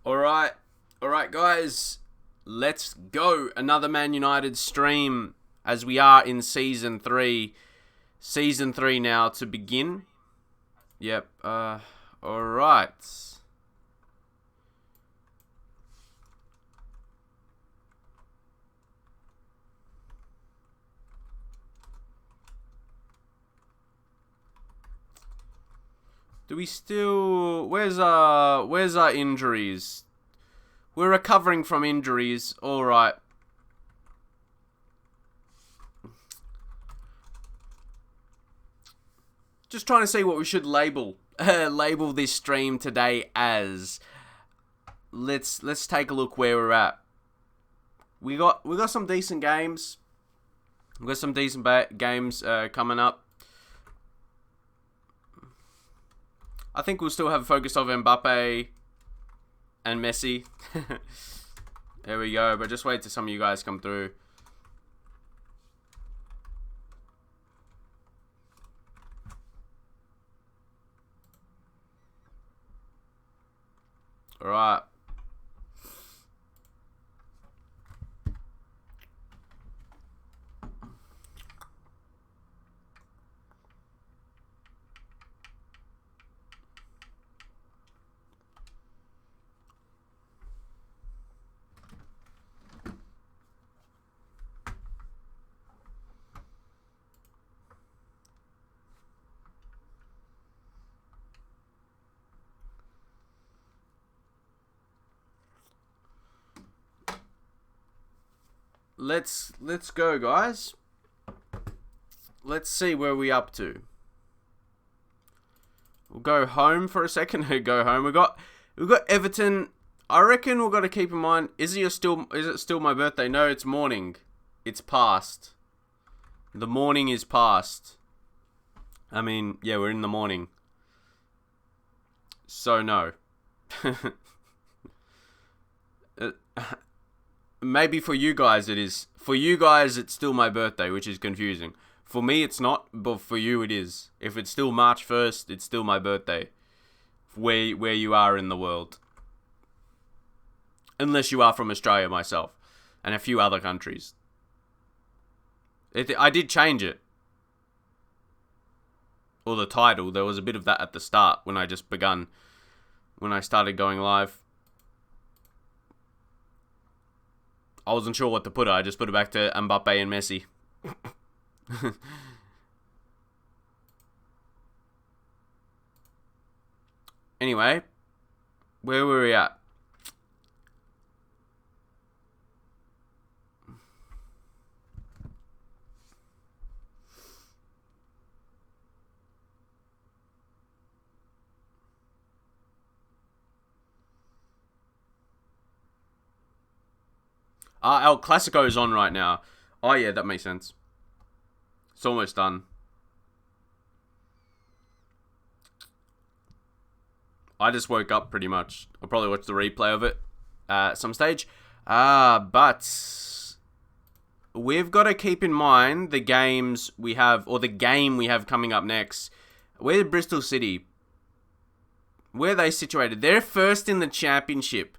Alright, guys. Let's go. Another Man United stream as we are in Season 3. Season 3 now to begin. Yep, alright. Do we still... Where's our injuries? We're recovering from injuries. Alright. Just trying to see what we should label this stream today as. Let's take a look where we're at. We got some decent games. We got some decent games coming up. I think we'll still have a focus of Mbappe and Messi. There we go. But just wait till some of you guys come through. Alright. Let's go, guys. Let's see where we up to. We'll go home for a second. Go home. We've got Everton. I reckon we've got to keep in mind. Is it still my birthday? No, it's morning. It's past. The morning is past. I mean, yeah, we're in the morning. So no. Maybe for you guys it is. For you guys it's still my birthday, which is confusing. For me it's not, but for you it is. If it's still March 1st, it's still my birthday. Where you are in the world. Unless you are from Australia myself. And a few other countries. I did change it. Or the title. There was a bit of that at the start when I just begun. When I started going live. I wasn't sure what to put it. I just put it back to Mbappe and Messi. Anyway, where were we at? El Clasico is on right now. Oh yeah, that makes sense. It's almost done. I just woke up pretty much. I'll probably watch the replay of it at some stage. But we've got to keep in mind the games we have, or the game we have coming up next. We're Bristol City. Where are they situated? They're first in the championship.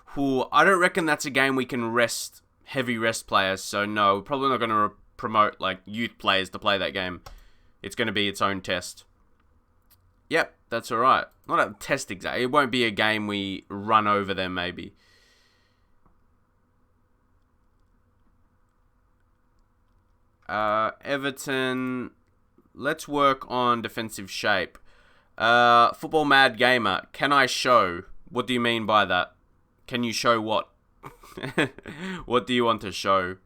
Who I don't reckon that's a game we can heavy rest players. So no, we're probably not going to promote like youth players to play that game. It's going to be its own test. Yep, that's all right. Not a test exactly. It won't be a game we run over them maybe. Everton. Let's work on defensive shape. Football Mad Gamer. Can I show? What do you mean by that? Can you show what? What do you want to show?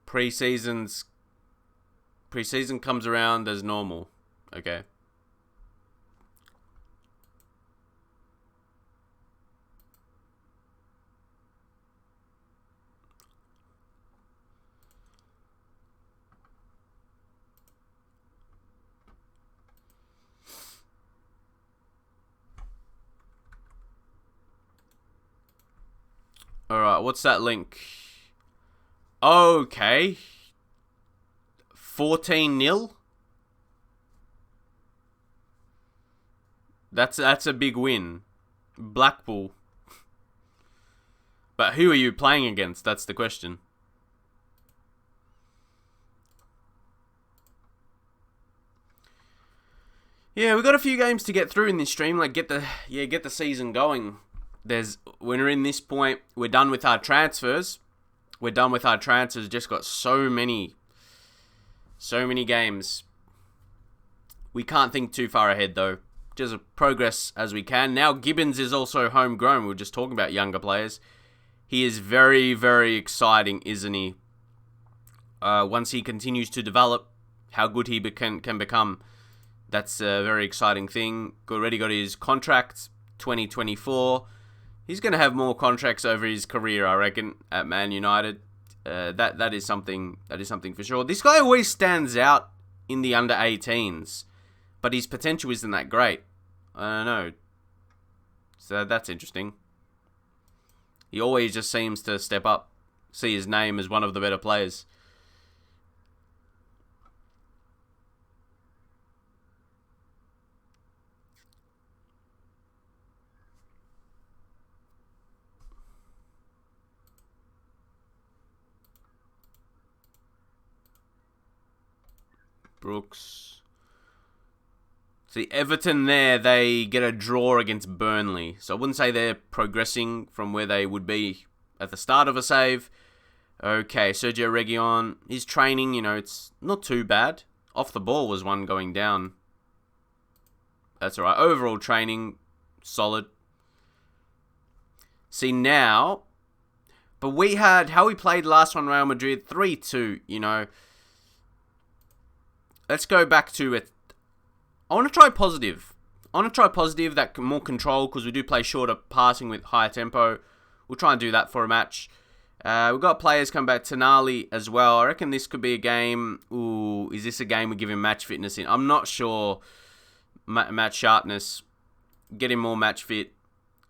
Preseason comes around as normal. Okay. Alright, what's that link? Okay. 14-0. That's a big win. Blackpool. But who are you playing against? That's the question. Yeah, we've got a few games to get through in this stream. Like, get the season going. When we're in this point, we're done with our transfers. Just got so many games. We can't think too far ahead, though. Just progress as we can. Now, Gibbons is also homegrown. We were just talking about younger players. He is very, very exciting, isn't he? Once he continues to develop, how good he can become. That's a very exciting thing. Already got his contract, 2024. He's going to have more contracts over his career, I reckon, at Man United. That is something for sure. This guy always stands out in the under 18s, but his potential isn't that great. I don't know. So that's interesting. He always just seems to step up, see his name as one of the better players. Brooks. See, Everton there, they get a draw against Burnley. So I wouldn't say they're progressing from where they would be at the start of a save. Okay, Sergio Reguilon, his training, it's not too bad. Off the ball was one going down. That's alright. Overall training, solid. See, now, but how we played last one, Real Madrid, 3-2, Let's go back to it. I want to try positive. That more control, because we do play shorter passing with higher tempo. We'll try and do that for a match. We've got players come back. Tonali as well. I reckon this could be a game. Ooh, is this a game we give him match fitness in? I'm not sure. Match sharpness. Get him more match fit.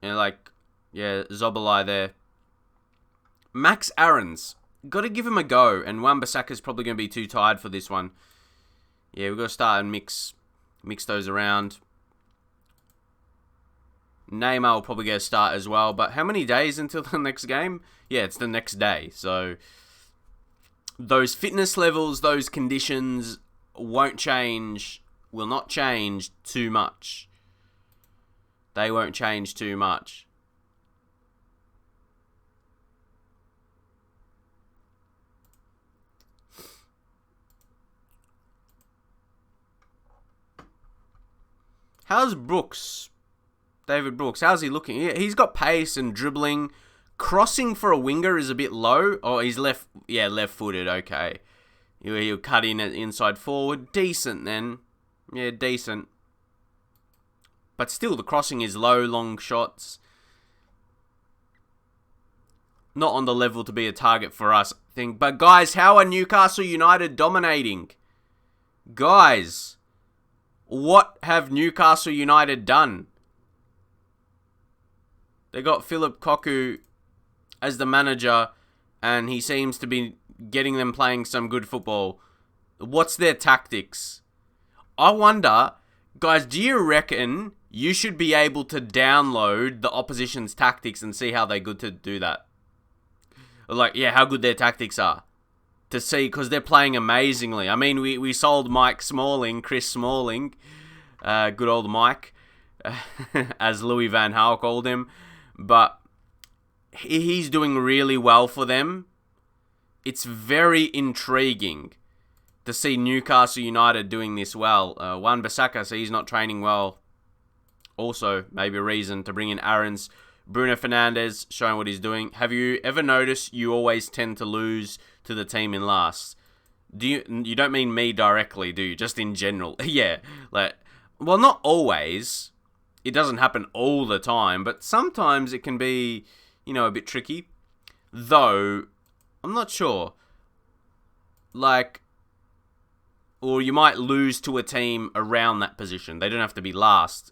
Zobolai there. Max Aarons. Got to give him a go. And Wan-Bissaka's probably going to be too tired for this one. Yeah, we've got to start and mix those around. Neymar will probably get a start as well. But how many days until the next game? Yeah, it's the next day. So those fitness levels, those conditions will not change too much. They won't change too much. How's Brooks? David Brooks, how's he looking? He's got pace and dribbling. Crossing for a winger is a bit low. Oh, he's left-footed, okay. He'll cut in at inside forward. Decent then. Yeah, decent. But still, the crossing is low, long shots. Not on the level to be a target for us, I think. But guys, how are Newcastle United dominating? Guys, what have Newcastle United done? They got Philip Cocu as the manager, and he seems to be getting them playing some good football. What's their tactics? I wonder, guys, do you reckon you should be able to download the opposition's tactics and see how they're good to do that? How good their tactics are. To see, because they're playing amazingly. I mean, we sold Chris Smalling, good old Mike, as Louis van Gaal called him. But he's doing really well for them. It's very intriguing to see Newcastle United doing this well. Wan-Bissaka, so he's not training well. Also, maybe a reason to bring in Aarons. Bruno Fernandes, showing what he's doing. Have you ever noticed you always tend to lose to the team in last? You don't mean me directly, do you? Just in general. Yeah. Not always. It doesn't happen all the time, but sometimes it can be, a bit tricky. Though, I'm not sure. Or you might lose to a team around that position. They don't have to be last.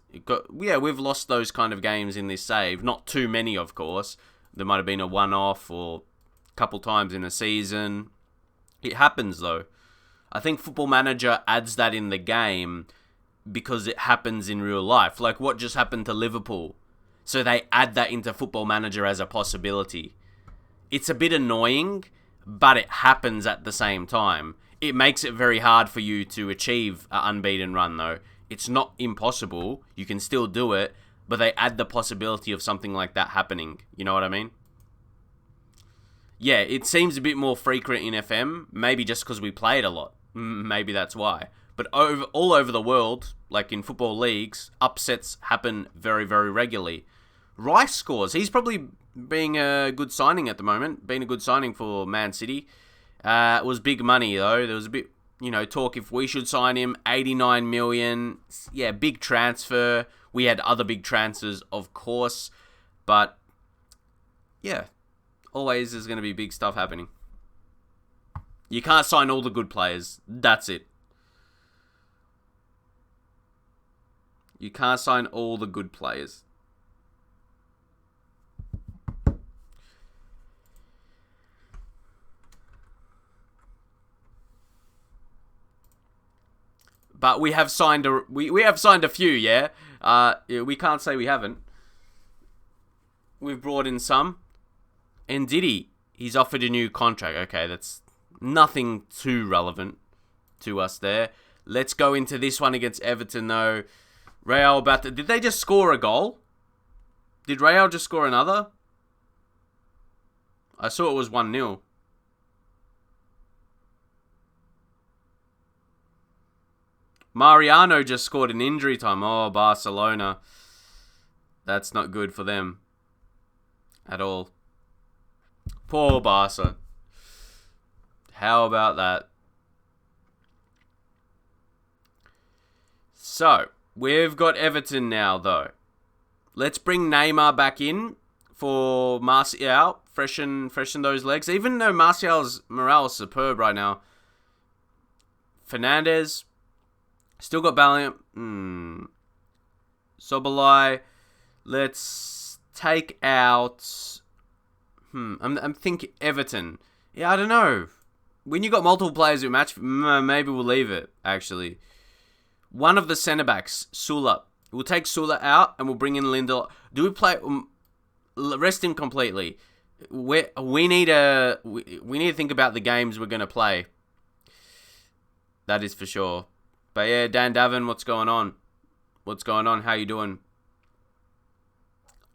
We've lost those kind of games in this save. Not too many, of course. There might have been a one-off or a couple times in a season. It happens, though. I think Football Manager adds that in the game because it happens in real life. Like what just happened to Liverpool. So they add that into Football Manager as a possibility. It's a bit annoying, but it happens at the same time. It makes it very hard for you to achieve an unbeaten run, though. It's not impossible. You can still do it, but they add the possibility of something like that happening. You know what I mean? Yeah, it seems a bit more frequent in FM, maybe just because we play it a lot. Maybe that's why. But all over the world, like in football leagues, upsets happen very, very regularly. Rice scores. He's probably being a good signing at the moment. Being a good signing for Man City. It was big money, though. There was a bit, talk if we should sign him. 89 million. Yeah, big transfer. We had other big transfers, of course. But, yeah, always there's going to be big stuff happening. You can't sign all the good players. That's it. You can't sign all the good players. But we have signed a few, yeah? We can't say we haven't. We've brought in some. And Diddy, he's offered a new contract. Okay, that's nothing too relevant to us there. Let's go into this one against Everton, though. Real did they just score a goal? Did Real just score another? I saw it was 1-0. Mariano just scored in injury time. Oh, Barcelona. That's not good for them. At all. Poor Barca. How about that? So, we've got Everton now, though. Let's bring Neymar back in for Martial. Freshen those legs. Even though Martial's morale is superb right now. Fernandes. Still got Bellingham. Sobolai. Let's take out... I'm thinking Everton. Yeah, I don't know. When you got multiple players who match, maybe we'll leave it, actually. One of the centre-backs, Sula. We'll take Sula out and we'll bring in Lindelof. Do we play... rest him completely. We need to think about the games we're going to play. That is for sure. But yeah, Dan Davin, what's going on? What's going on? How you doing?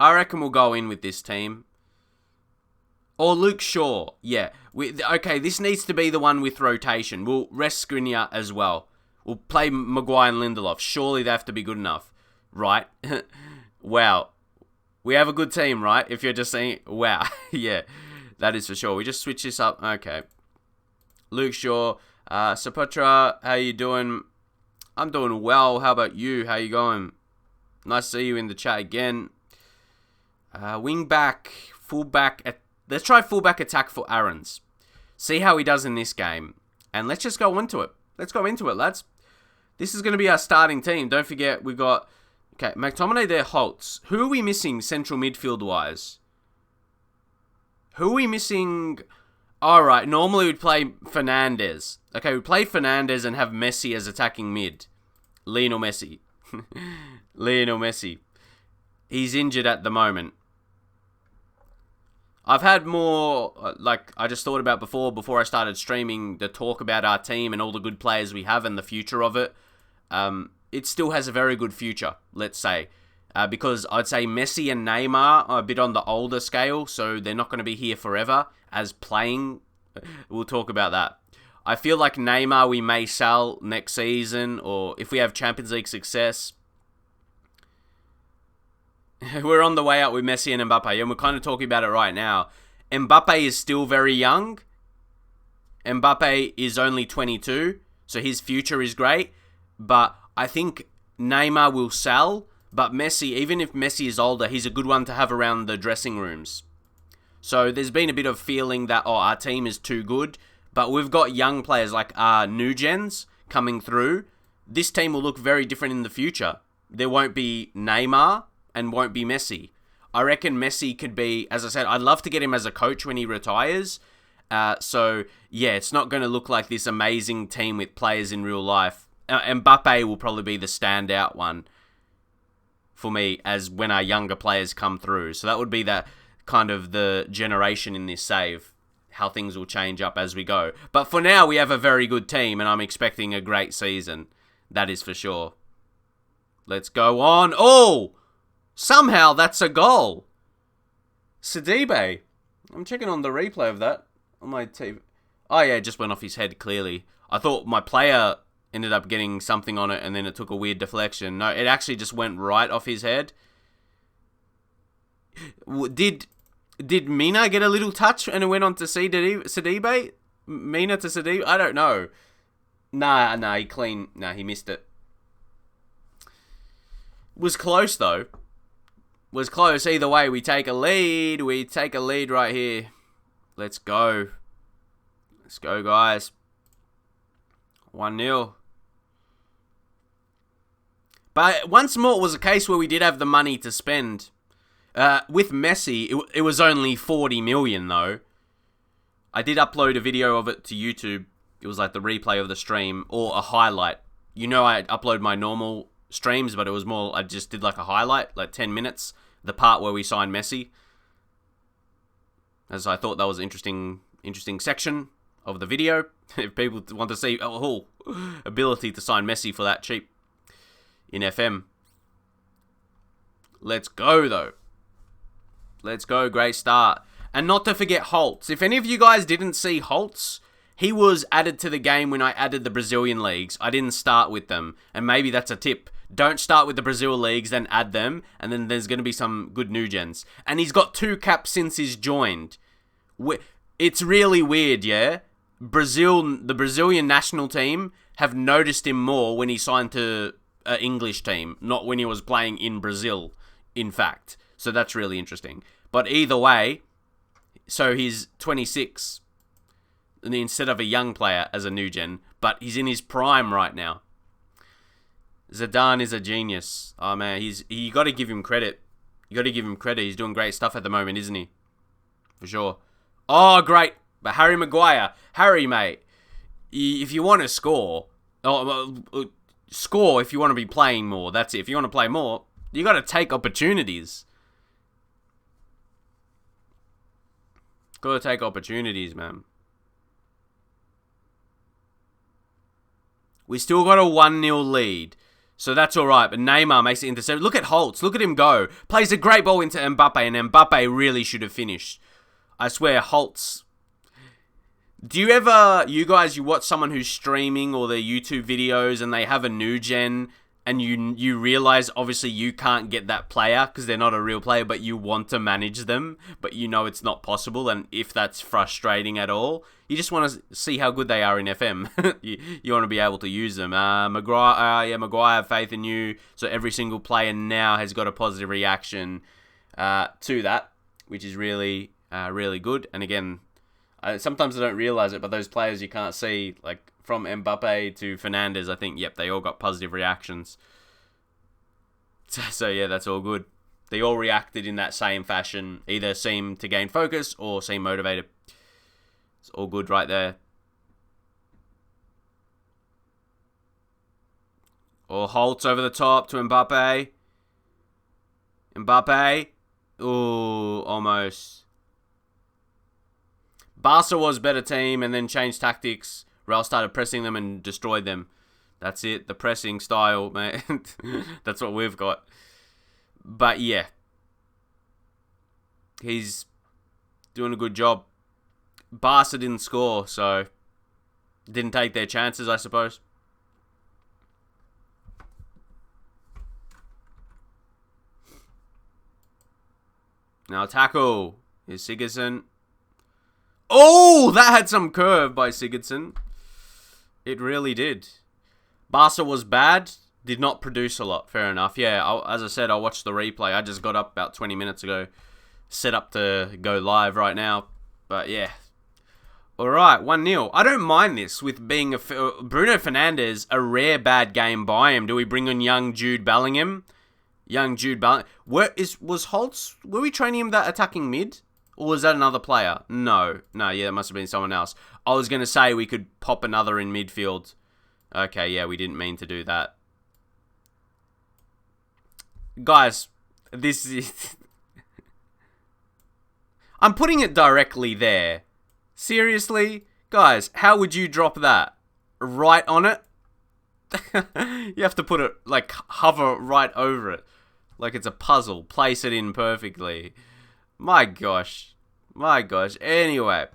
I reckon we'll go in with this team. Or Luke Shaw. Yeah. Okay, this needs to be the one with rotation. We'll rest Skriniar as well. We'll play Maguire and Lindelof. Surely they have to be good enough. Right? Wow. We have a good team, right? If you're just saying, wow. Yeah, that is for sure. We just switch this up. Okay. Luke Shaw. Saputra, how you doing? I'm doing well. How about you? How you going? Nice to see you in the chat again. Wing back, full back. Let's try fullback attack for Aarons. See how he does in this game. And let's just go into it. Let's go into it, lads. This is going to be our starting team. Don't forget, we got... Okay, McTominay there, Holtz. Who are we missing central midfield-wise? Who are we missing... Alright, normally we'd play Fernandes. Okay, we'd play Fernandes and have Messi as attacking mid. Lionel Messi. Lionel Messi. He's injured at the moment. I've had more, like I just thought about before I started streaming, the talk about our team and all the good players we have and the future of it. It still has a very good future, let's say. Because I'd say Messi and Neymar are a bit on the older scale, so they're not going to be here forever as playing. We'll talk about that. I feel like Neymar we may sell next season, or if we have Champions League success. We're on the way out with Messi and Mbappe, and we're kind of talking about it right now. Mbappe is still very young. Mbappe is only 22, so his future is great. But I think Neymar will sell, but Messi, even if Messi is older, he's a good one to have around the dressing rooms. So there's been a bit of feeling that, our team is too good, but we've got young players like new gens coming through. This team will look very different in the future. There won't be Neymar and won't be Messi. I reckon Messi could be, as I said, I'd love to get him as a coach when he retires, So, yeah, it's not going to look like this amazing team with players in real life. Mbappe will probably be the standout one for me as when our younger players come through. So that would be that kind of the generation in this save, how things will change up as we go. But for now, we have a very good team, and I'm expecting a great season. That is for sure. Let's go on. Oh! Somehow that's a goal. Sidibe. I'm checking on the replay of that on my TV. Oh, yeah, it just went off his head, clearly. I thought my player ended up getting something on it, and then it took a weird deflection. No, it actually just went right off his head. Did Mina get a little touch and it went on to Sidibe? Mina to Sidibe? I don't know. Nah, he missed it. Was close, though. Was close. Either way, we take a lead. We take a lead right here. Let's go. Let's go, guys. 1-0. But once more, it was a case where we did have the money to spend. With Messi, it was only 40 million, though. I did upload a video of it to YouTube. It was like the replay of the stream, or a highlight. You know, I upload my normal streams, but it was more, I just did like a highlight, like 10 minutes, the part where we signed Messi. As I thought that was an interesting section of the video. If people want to see, ability to sign Messi for that cheap in FM. Let's go, though. Let's go. Great start. And not to forget Holtz. If any of you guys didn't see Holtz, he was added to the game when I added the Brazilian leagues. I didn't start with them. And maybe that's a tip. Don't start with the Brazil leagues, then add them. And then there's going to be some good new gens. And he's got 2 caps since he's joined. It's really weird, yeah? The Brazilian national team have noticed him more when he signed to an English team, not when he was playing in Brazil, in fact. So that's really interesting. But either way, so he's 26 instead of a young player as a new gen, but he's in his prime right now. Zidane is a genius. Oh man, you got to give him credit. You got to give him credit. He's doing great stuff at the moment, isn't he? For sure. Oh, great. But Harry Maguire. Harry, mate, if you want to score, score if you want to be playing more. That's it. If you want to play more, you got to take opportunities. Got to take opportunities, man. We still got a 1-0 lead. So that's all right. But Neymar makes it intercept. Look at Holtz. Look at him go. Plays a great ball into Mbappe. And Mbappe really should have finished. I swear, Holtz. Do you guys watch someone who's streaming or their YouTube videos and they have a new gen and you realize obviously you can't get that player because they're not a real player, but you want to manage them, but you know it's not possible, and if that's frustrating at all, you just want to see how good they are in FM. you want to be able to use them. Maguire, faith in you. So every single player now has got a positive reaction to that, which is really, really good. And again, sometimes I don't realize it, but those players you can't see, like from Mbappe to Fernandes, I think, yep, they all got positive reactions. So yeah, that's all good. They all reacted in that same fashion, either seem to gain focus or seem motivated. It's all good right there. Or Holtz over the top to Mbappe. Mbappe. Ooh, almost. Barca was better team and then changed tactics. Real started pressing them and destroyed them. That's it. The pressing style, man. That's what we've got. But yeah. He's doing a good job. Barca didn't score, so didn't take their chances, I suppose. Now tackle is Sigurdsson. Oh, that had some curve by Sigurdsson. It really did. Barca was bad. Did not produce a lot. Fair enough. Yeah, as I said, I watched the replay. I just got up about 20 minutes ago. Set up to go live right now. But yeah. Alright, 1-0. I don't mind this with being Bruno Fernandes, a rare bad game by him. Do we bring on young Jude Bellingham? Young Jude Bellingham. Was Holtz, were we training him that attacking mid? Or was that another player? No, yeah, that must have been someone else. I was going to say we could pop another in midfield. Okay, yeah, we didn't mean to do that. Guys, this is... I'm putting it directly there. Seriously? Guys, how would you drop that? Right on it? You have to put it, like, hover right over it. Like it's a puzzle. Place it in perfectly. My gosh. Anyway,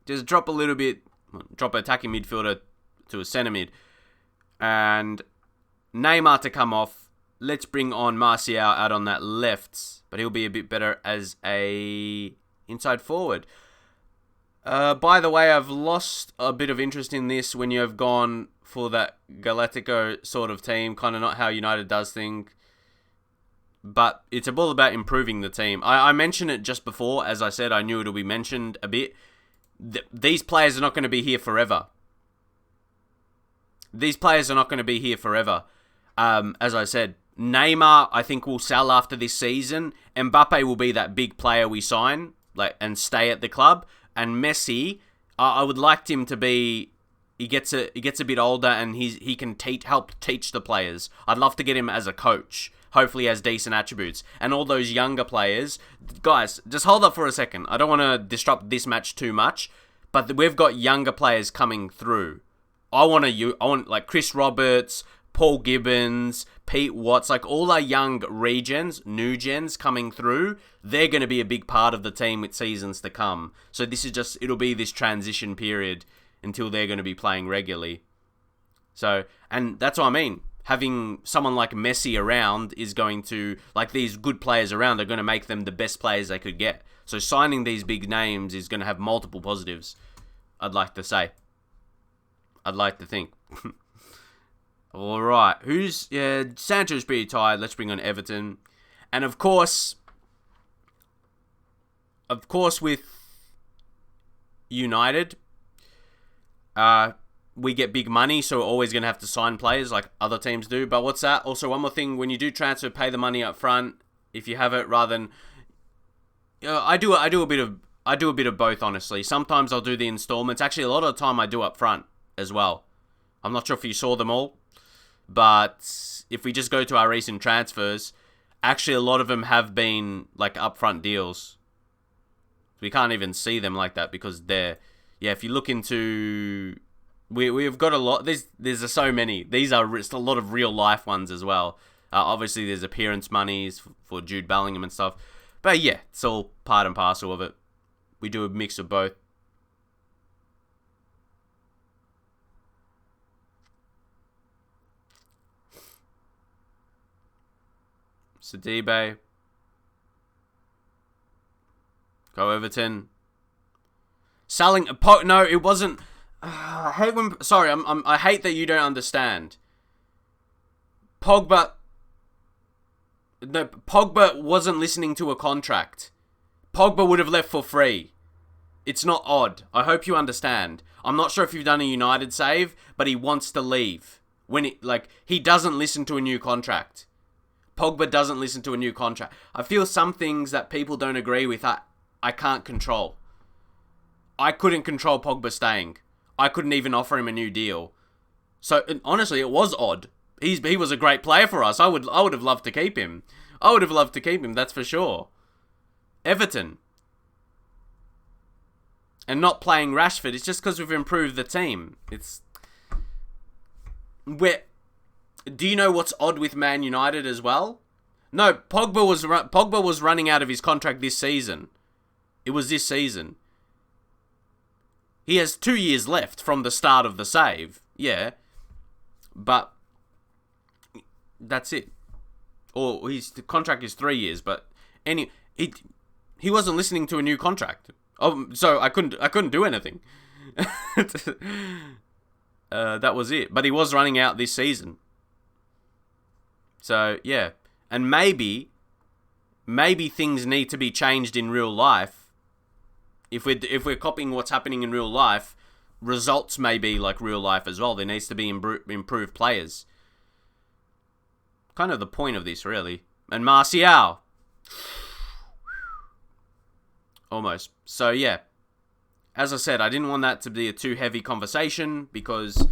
just drop a little bit. Drop an attacking midfielder to a centre mid. And Neymar to come off. Let's bring on Martial out on that left. But he'll be a bit better as a inside forward. By the way, I've lost a bit of interest in this when you have gone for that Galactico sort of team. Kind of not how United does things. But it's all about improving the team. I mentioned it just before. As I said, I knew it would be mentioned a bit. These players are not going to be here forever. As I said, Neymar, I think, will sell after this season. Mbappe will be that big player we sign and stay at the club. And Messi, I would like him to be... He gets a bit older and he can help teach the players. I'd love to get him as a coach. Hopefully has decent attributes. And all those younger players... Guys, just hold up for a second. I don't want to disrupt this match too much. But we've got younger players coming through. I want like Chris Roberts, Paul Gibbons, Pete Watts, like all our young new gens coming through. They're going to be a big part of the team with seasons to come. So this is it'll be this transition period until they're going to be playing regularly. So, and that's what I mean. Having someone like Messi around is going to, like these good players around are going to make them the best players they could get. So signing these big names is going to have multiple positives, I'd like to say. I'd like to think. All right. Sancho's pretty tired. Let's bring on Everton. And of course with United, we get big money, so we're always going to have to sign players like other teams do. But what's that? Also, one more thing. When you do transfer, pay the money up front if you have it, rather than... I do a bit of both, honestly. Sometimes I'll do the installments. Actually, a lot of the time I do up front as well. I'm not sure if you saw them all. But if we just go to our recent transfers, actually a lot of them have been like upfront deals. We can't even see them like that because they're... Yeah, if you look into... We've got a lot. There's so many. These are a lot of real life ones as well. Obviously, there's appearance monies for Jude Bellingham and stuff. But yeah, it's all part and parcel of it. We do a mix of both. Sidibe. Go Everton. Selling... No, it wasn't... I hate when... Sorry, I hate that you don't understand. Pogba wasn't listening to a contract. Pogba would have left for free. It's not odd. I hope you understand. I'm not sure if you've done a United save, but he wants to leave. He doesn't listen to a new contract. Pogba doesn't listen to a new contract. I feel some things that people don't agree with, I can't control. I couldn't control Pogba staying. I couldn't even offer him a new deal. So, honestly, it was odd. He was a great player for us. I would have loved to keep him. That's for sure. Everton. And not playing Rashford, it's just because we've improved the team. Do you know what's odd with Man United as well? No, Pogba was running out of his contract this season. It was this season. He has 2 years left from the start of the save. Yeah. But that's it. Or his contract is 3 years, but he wasn't listening to a new contract. Oh, so I couldn't do anything. That was it. But he was running out this season. So, yeah. And maybe things need to be changed in real life. If we're copying what's happening in real life, results may be like real life as well. There needs to be improved players. Kind of the point of this, really. And Martial. Almost. So, yeah. As I said, I didn't want that to be a too heavy conversation because,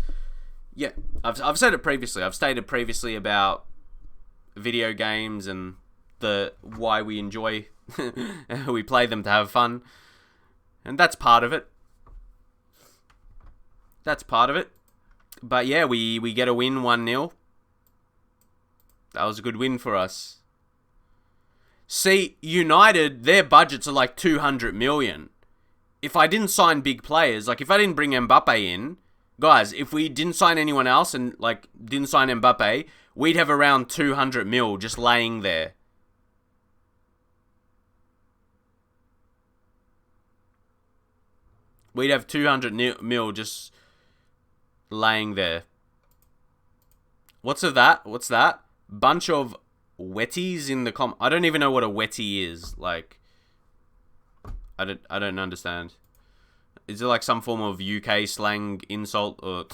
yeah, I've said it previously. I've stated previously about video games and why we enjoy, we play them to have fun. And that's part of it. But yeah, we get a win 1-0. That was a good win for us. See, United, their budgets are like 200 million. If I didn't sign big players, like if I didn't bring Mbappe in, guys, if we didn't sign anyone else and like didn't sign Mbappe, we'd have around 200 mil just laying there. We'd have 200 mil just laying there. What's that? Bunch of wetties in the I don't even know what a wetty is. Like, I don't understand. Is it like some form of UK slang insult or?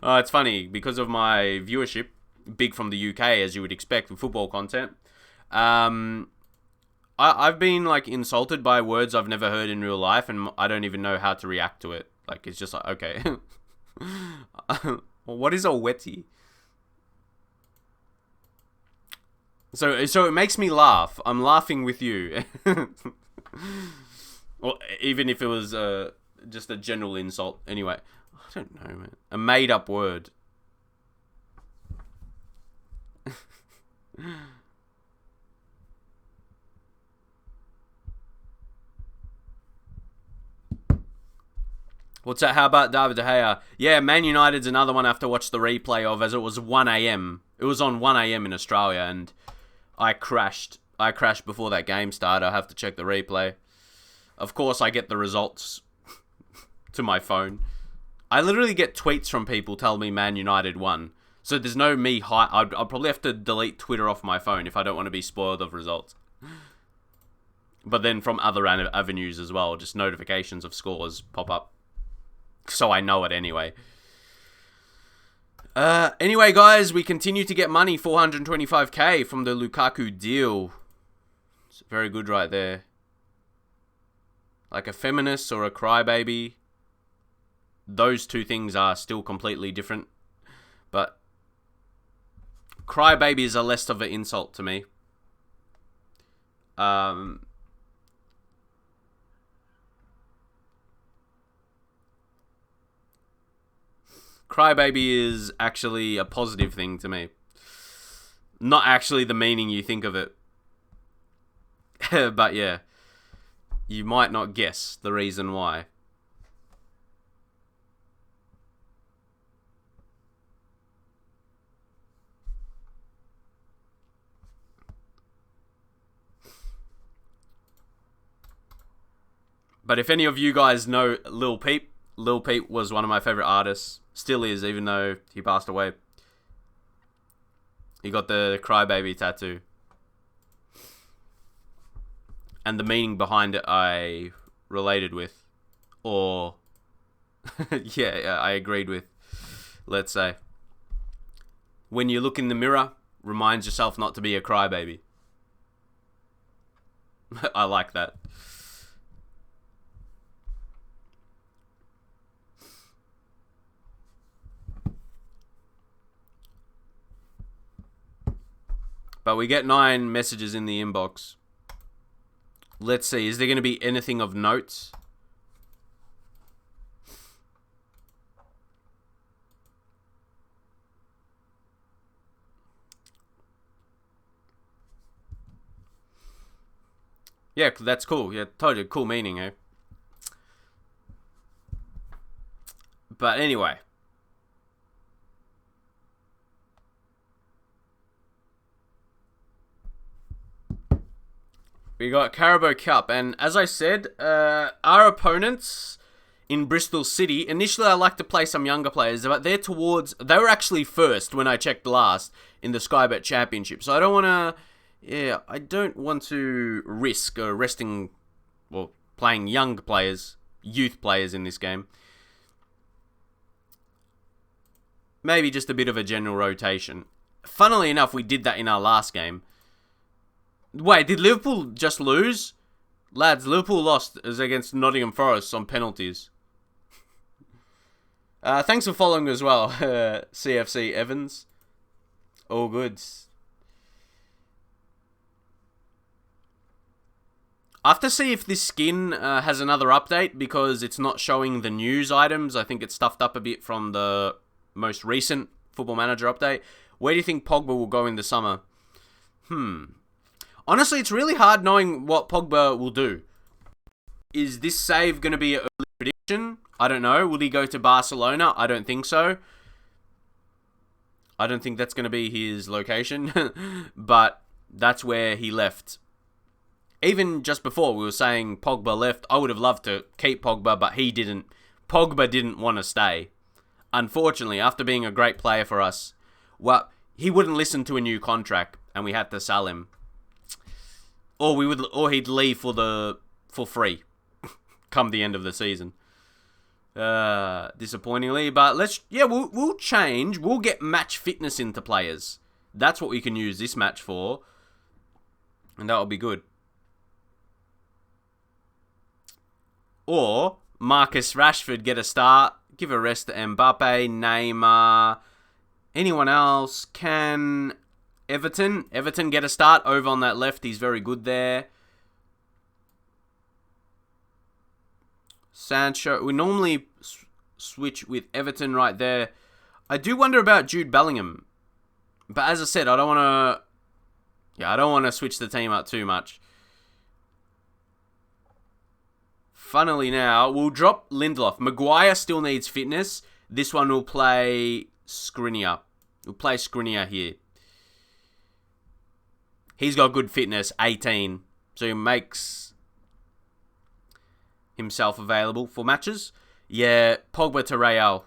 Oh, it's funny because of my viewership, big from the UK as you would expect with football content. I've been like insulted by words I've never heard in real life, and I don't even know how to react to it. Like it's just like okay, what is a wetty? So it makes me laugh. I'm laughing with you. Well, even if it was just a general insult. Anyway, I don't know, man. A made-up word. What's that? How about David De Gea? Yeah, Man United's another one I have to watch the replay of, as it was 1 a.m. It was on 1 a.m. in Australia, and I crashed before that game started. I have to check the replay. Of course, I get the results to my phone. I literally get tweets from people telling me Man United won. So there's no me I'll probably have to delete Twitter off my phone if I don't want to be spoiled of results. But then from other avenues as well, just notifications of scores pop up. So I know it anyway. Anyway, guys, we continue to get money, 425k from the Lukaku deal. It's very good right there. Like a feminist or a crybaby. Those two things are still completely different. But crybabies are less of an insult to me. Crybaby is actually a positive thing to me. Not actually the meaning you think of it. But yeah. You might not guess the reason why. But if any of you guys know Lil Peep was one of my favorite artists. Still is, even though he passed away. He got the crybaby tattoo. And the meaning behind it I related with. Or, yeah, I agreed with. Let's say. When you look in the mirror, remind yourself not to be a crybaby. I like that. But we get 9 messages in the inbox. Let's see. Is there going to be anything of note? Yeah, that's cool. Yeah, totally cool meaning, eh? But anyway. We got Carabao Cup, and as I said, our opponents in Bristol City, initially I like to play some younger players, but they were actually first when I checked last in the Sky Bet Championship, so I don't want to risk playing young players, youth players in this game. Maybe just a bit of a general rotation. Funnily enough, we did that in our last game. Wait, did Liverpool just lose? Lads, Liverpool lost against Nottingham Forest on penalties. Thanks for following as well, CFC Evans. All good. I have to see if this skin has another update because it's not showing the news items. I think it's stuffed up a bit from the most recent Football Manager update. Where do you think Pogba will go in the summer? Honestly, it's really hard knowing what Pogba will do. Is this save going to be an early prediction? I don't know. Will he go to Barcelona? I don't think so. I don't think that's going to be his location. But that's where he left. Even just before we were saying Pogba left, I would have loved to keep Pogba, but he didn't. Pogba didn't want to stay. Unfortunately, after being a great player for us, well, he wouldn't listen to a new contract, and we had to sell him. Or he'd leave for free, come the end of the season. Disappointingly, but we'll change. We'll get match fitness into players. That's what we can use this match for, and that'll be good. Or Marcus Rashford get a start, give a rest to Mbappe, Neymar, anyone else. Can Everton get a start over on that left? He's very good there. Sancho, we normally switch with Everton right there. I do wonder about Jude Bellingham, but as I said, I don't want to switch the team up too much. Funnily now, we'll drop Lindelof. Maguire still needs fitness. This one will play Skriniar. We'll play Skriniar here. He's got good fitness, 18. So he makes himself available for matches. Yeah, Pogba to Real.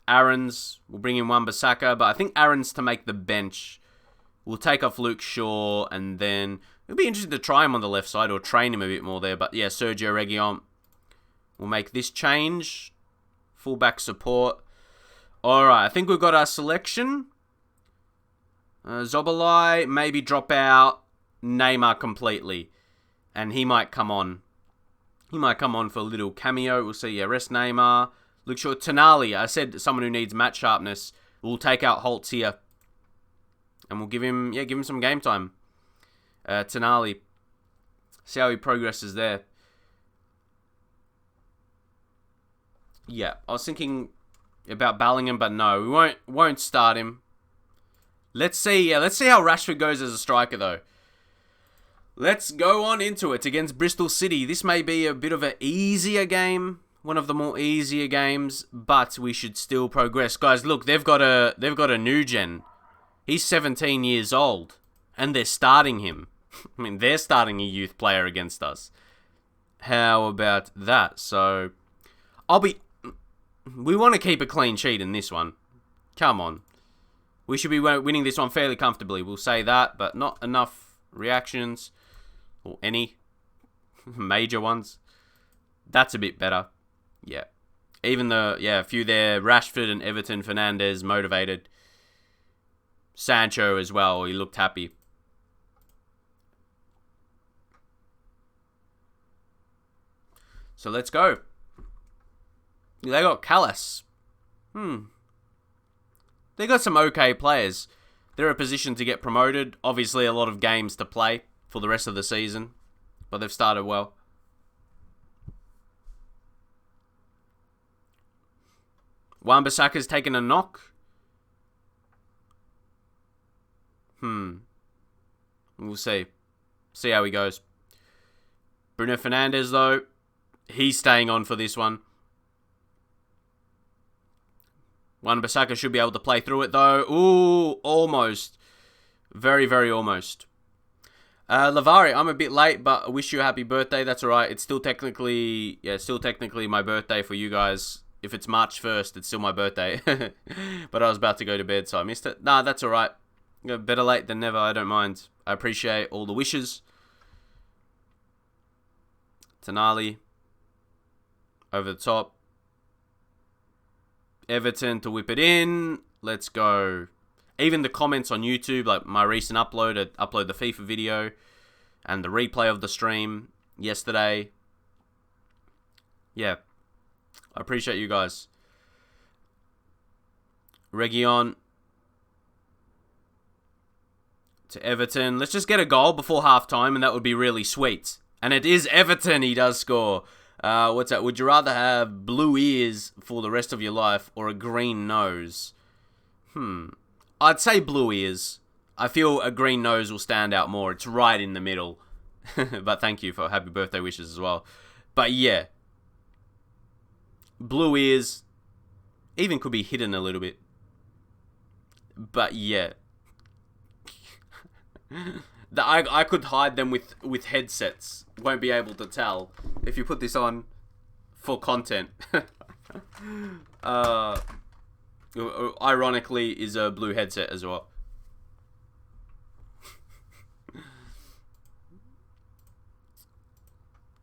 Aaron's, we'll bring in Wan-Bissaka, but I think Aaron's to make the bench. We'll take off Luke Shaw, and then it'll be interesting to try him on the left side or train him a bit more there. But yeah, Sergio Reguilon will make this change. Fullback support. Alright, I think we've got our selection. Zobolai, maybe drop out Neymar completely. And he might come on. He might come on for a little cameo. We'll see. Yeah, rest Neymar. Luke Shaw. Tonali, I said someone who needs match sharpness. We'll take out Holtz here. And we'll give him some game time. Tonali. See how he progresses there. Yeah, I was thinking about Bellingham, but no, we won't start him. Let's see how Rashford goes as a striker, though. Let's go on into it against Bristol City. This may be a bit of an easier game, one of the more easier games, but we should still progress, guys. Look, they've got a new gen. He's 17 years old, and they're starting him. I mean, they're starting a youth player against us. How about that? So, we want to keep a clean sheet in this one. Come on. We should be winning this one fairly comfortably. We'll say that, but not enough reactions. Or any major ones. That's a bit better. Yeah. Even though, a few there. Rashford and Everton, Fernandes motivated. Sancho as well. He looked happy. So let's go. They got Callas. They got some okay players. They're a position to get promoted. Obviously, a lot of games to play for the rest of the season. But they've started well. Wan-Bissaka's taken a knock. We'll see. See how he goes. Bruno Fernandes, though, he's staying on for this one. Wan-Bissaka should be able to play through it, though. Ooh, almost. Very, very almost. Lavari, I'm a bit late, but I wish you a happy birthday. That's alright. It's still technically my birthday for you guys. If it's March 1st, it's still my birthday. But I was about to go to bed, so I missed it. Nah, that's alright. Better late than never, I don't mind. I appreciate all the wishes. Tonali. Over the top. Everton to whip it in. Let's go. Even the comments on YouTube, like my recent upload, I upload the FIFA video and the replay of the stream yesterday. Yeah, I appreciate you guys. Region to Everton. Let's just get a goal before halftime, and that would be really sweet. And it is Everton. He does score. What's that? Would you rather have blue ears for the rest of your life or a green nose? I'd say blue ears. I feel a green nose will stand out more. It's right in the middle. But thank you for happy birthday wishes as well. But yeah. Blue ears even could be hidden a little bit. But yeah. I could hide them with headsets. Won't be able to tell if you put this on for content. Ironically, is a blue headset as well.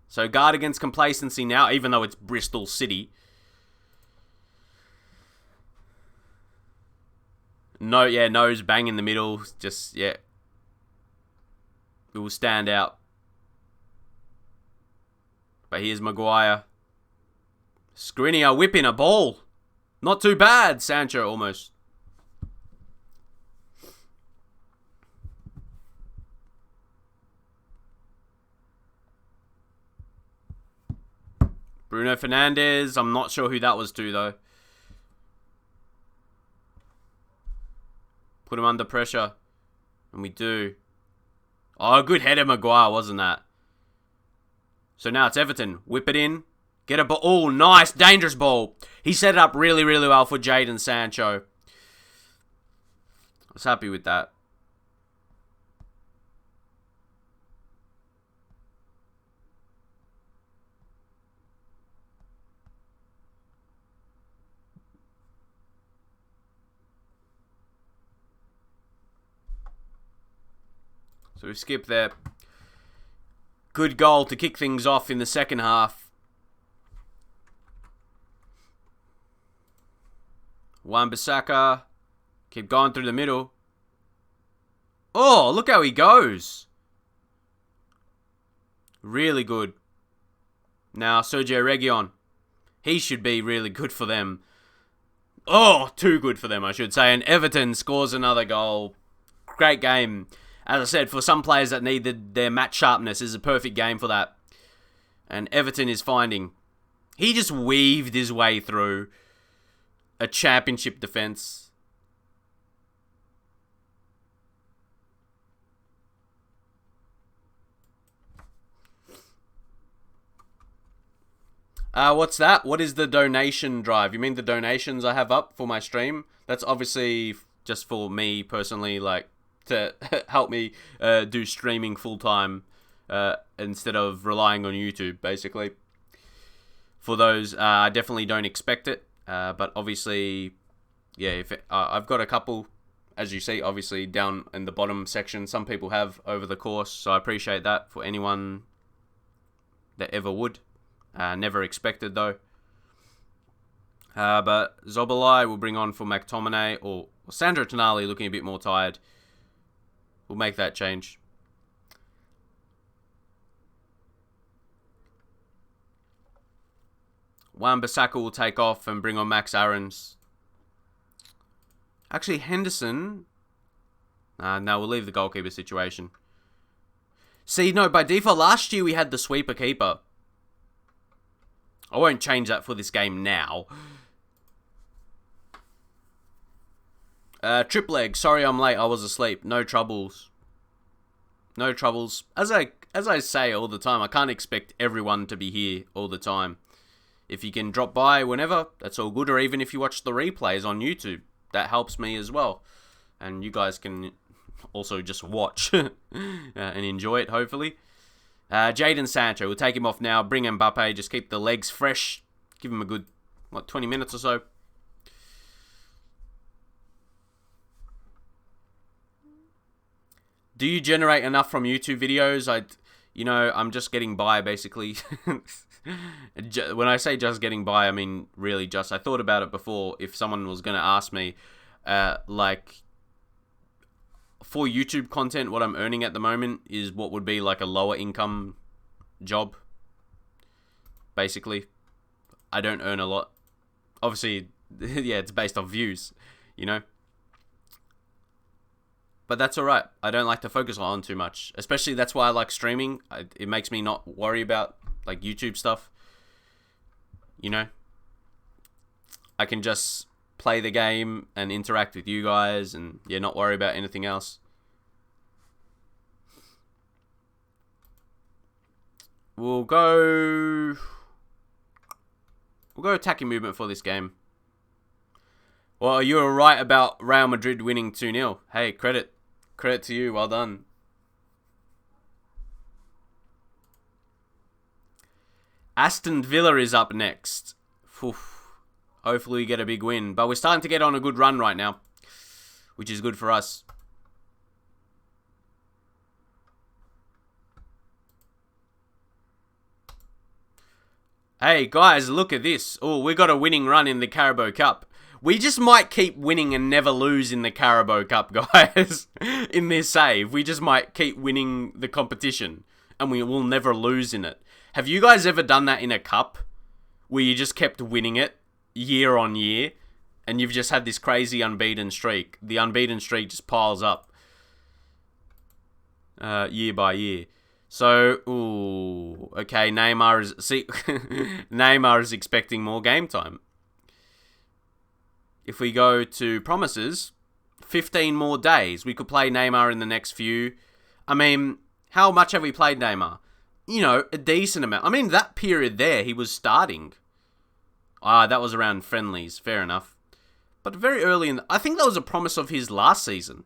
So guard against complacency now, even though it's Bristol City. No, yeah, nose bang in the middle. Just, yeah. It will stand out. But here's Maguire. Skriniar whipping a ball. Not too bad. Sancho almost. Bruno Fernandes. I'm not sure who that was to, though. Put him under pressure. And we do. Oh, good header, Maguire, wasn't that? So now it's Everton. Whip it in. Get a ball. Oh, nice. Dangerous ball. He set it up really, really well for Jadon Sancho. I was happy with that. So we skip there. Good goal to kick things off in the second half. Wan-Bissaka. Keep going through the middle. Oh, look how he goes. Really good. Now, Sergio Region. He should be really good for them. Oh, too good for them, I should say. And Everton scores another goal. Great game. As I said, for some players that need their match sharpness, this is a perfect game for that. And Everton is finding. He just weaved his way through a championship defence. What's that? What is the donation drive? You mean the donations I have up for my stream? That's obviously just for me personally, like, to help me do streaming full-time instead of relying on YouTube, basically. For those, I definitely don't expect it. But obviously, yeah, I've got a couple, as you see, obviously, down in the bottom section. Some people have over the course, so I appreciate that for anyone that ever would. Never expected, though. But Zobolai will bring on for McTominay, or Sandro Tonali looking a bit more tired. We'll make that change. Wan-Bissaka will take off and bring on Max Aarons. Actually, Henderson. No, we'll leave the goalkeeper situation. See, no, by default, last year we had the sweeper keeper. I won't change that for this game now. Trip leg. Sorry I'm late. I was asleep. No troubles. No troubles. As I say all the time, I can't expect everyone to be here all the time. If you can drop by whenever, that's all good. Or even if you watch the replays on YouTube, that helps me as well. And you guys can also just watch and enjoy it, hopefully. Jadon Sancho. We'll take him off now. Bring Mbappe. Just keep the legs fresh. Give him a good, 20 minutes or so. Do you generate enough from YouTube videos? I'm just getting by, basically. When I say just getting by, I mean really just. I thought about it before. If someone was going to ask me, for YouTube content, what I'm earning at the moment is what would be like a lower income job. Basically, I don't earn a lot. Obviously, yeah, it's based on views, you know. But that's alright. I don't like to focus on too much. Especially, that's why I like streaming. It makes me not worry about like YouTube stuff. You know, I can just play the game and interact with you guys and yeah, not worry about anything else. We'll go attacking movement for this game. Well, you were right about Real Madrid winning 2-0. Hey, credit to you. Well done. Aston Villa is up next. Oof. Hopefully we get a big win. But we're starting to get on a good run right now, which is good for us. Hey, guys, look at this. Oh, we got a winning run in the Carabao Cup. We just might keep winning and never lose in the Carabao Cup, guys. In this save, we just might keep winning the competition, and we will never lose in it. Have you guys ever done that in a cup, where you just kept winning it year on year, and you've just had this crazy unbeaten streak? The unbeaten streak just piles up year by year. So, ooh, okay, Neymar is expecting more game time. If we go to promises, 15 more days. We could play Neymar in the next few. I mean, how much have we played Neymar? You know, a decent amount. I mean, that period there, he was starting. That was around friendlies. Fair enough. But very early I think that was a promise of his last season.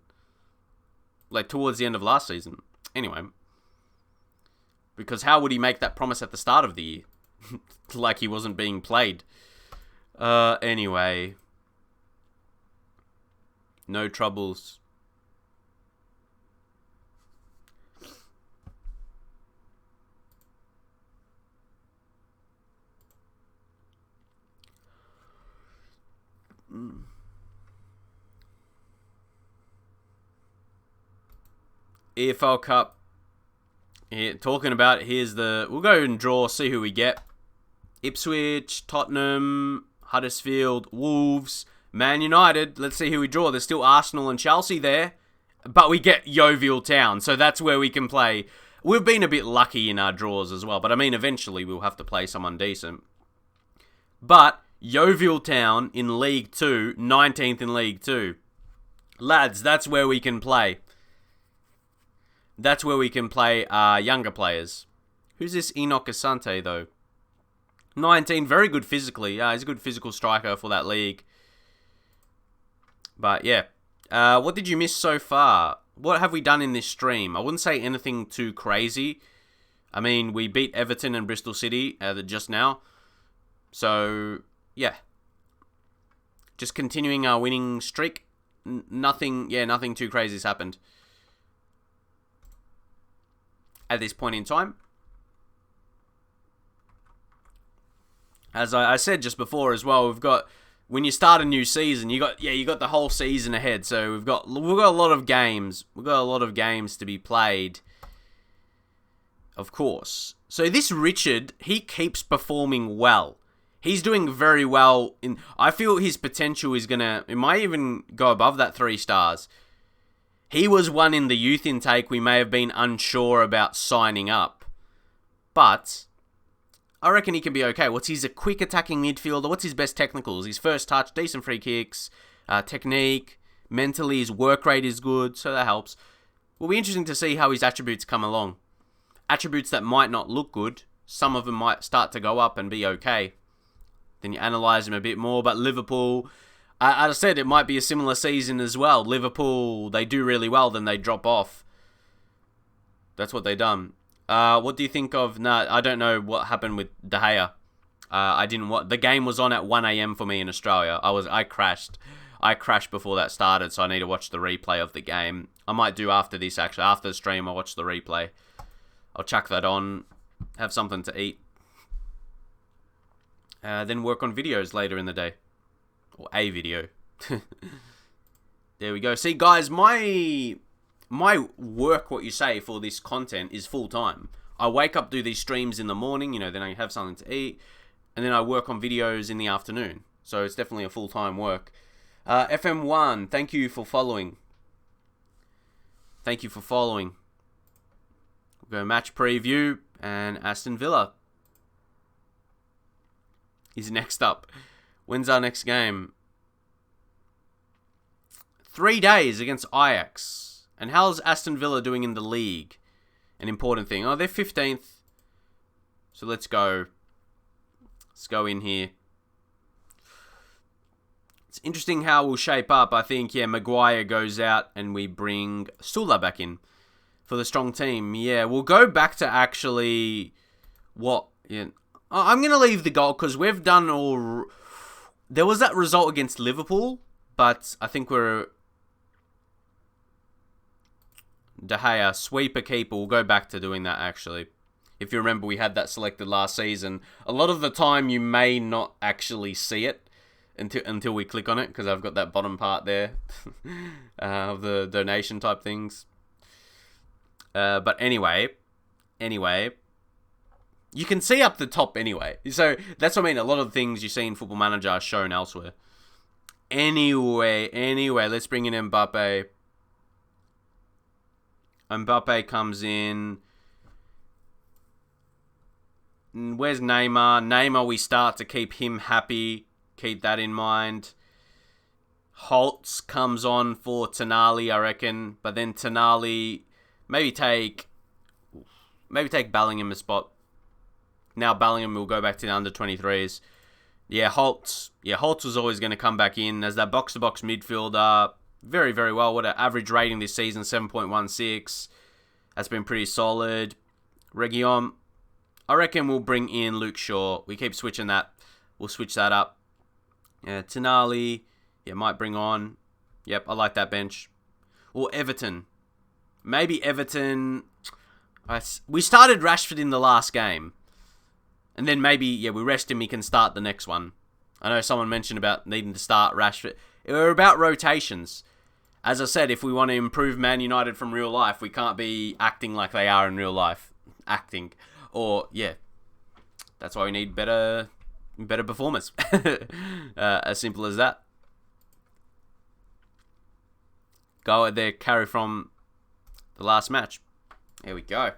Like, towards the end of last season. Anyway. Because how would he make that promise at the start of the year? Like he wasn't being played. Anyway. No troubles. EFL Cup. Here, talking about it, we'll go and draw, see who we get. Ipswich, Tottenham, Huddersfield, Wolves, Man United. Let's see who we draw. There's still Arsenal and Chelsea there. But we get Yeovil Town, so that's where we can play. We've been a bit lucky in our draws as well, but I mean, eventually we'll have to play someone decent. But Yeovil Town in League 2, 19th in League 2. Lads, that's where we can play. That's where we can play younger players. Who's this Enoch Asante, though? 19, very good physically. He's a good physical striker for that league. But, yeah. What did you miss so far? What have we done in this stream? I wouldn't say anything too crazy. I mean, we beat Everton and Bristol City just now. So, yeah. Just continuing our winning streak. Nothing too crazy has happened at this point in time. As I said just before as well, we've got, when you start a new season, you got the whole season ahead. So we've got a lot of games. We've got a lot of games to be played. Of course. So this Richard, he keeps performing well. He's doing very well. I feel his potential is it might even go above that 3 stars. He was one in the youth intake we may have been unsure about signing up. But I reckon he can be okay. He's a quick attacking midfielder. What's his best technicals? His first touch, decent free kicks, technique, mentally his work rate is good, so that helps. Will be interesting to see how his attributes come along. Attributes that might not look good, some of them might start to go up and be okay. Then you analyse him a bit more, but Liverpool, as I said, it might be a similar season as well. Liverpool, they do really well, then they drop off. That's what they done. What do you think of... I don't know what happened with De Gea. The game was on at 1 a.m. for me in Australia. I crashed. I crashed before that started, so I need to watch the replay of the game. I might do after this, actually. After the stream, I'll watch the replay. I'll chuck that on, have something to eat. Then work on videos later in the day. Or a video. There we go. See, guys, my my work, what you say, for this content is full time. I wake up, do these streams in the morning, then I have something to eat, and then I work on videos in the afternoon. So it's definitely a full-time work. FM1, thank you for following. Thank you for following. We'll go match preview, and Aston Villa is next up. When's our next game? 3 days against Ajax. And how's Aston Villa doing in the league? An important thing. Oh, they're 15th. So let's go. Let's go in here. It's interesting how we'll shape up. I think, Maguire goes out and we bring Sula back in for the strong team. Yeah, we'll go back to actually what? Yeah, I'm going to leave the goal because we've done all... There was that result against Liverpool, but I think we're... De Gea, sweeper, keeper. We'll go back to doing that, actually. If you remember, we had that selected last season. A lot of the time, you may not actually see it until we click on it, because I've got that bottom part there of the donation type things. But anyway, you can see up the top anyway. So that's what I mean. A lot of the things you see in Football Manager are shown elsewhere. Anyway, let's bring in Mbappe. Mbappe comes in. Where's Neymar? Neymar, we start to keep him happy. Keep that in mind. Holtz comes on for Tonali, I reckon. But then Tonali, maybe take Bellingham's spot. Now Bellingham will go back to the under-23s. Holtz was always going to come back in as that box-to-box midfielder. Very, very well. What an average rating this season, 7.16. That's been pretty solid. Reguilon, I reckon we'll bring in Luke Shaw. We keep switching that. We'll switch that up. Tonali, might bring on. Yep, I like that bench. Or Everton. Maybe Everton. We started Rashford in the last game. And then maybe, we rest him, he can start the next one. I know someone mentioned about needing to start Rashford. We're about rotations. As I said, if we want to improve Man United from real life, we can't be acting like they are in real life. Acting. Or, that's why we need better performance. As simple as that. Go out there, carry from the last match. There we go.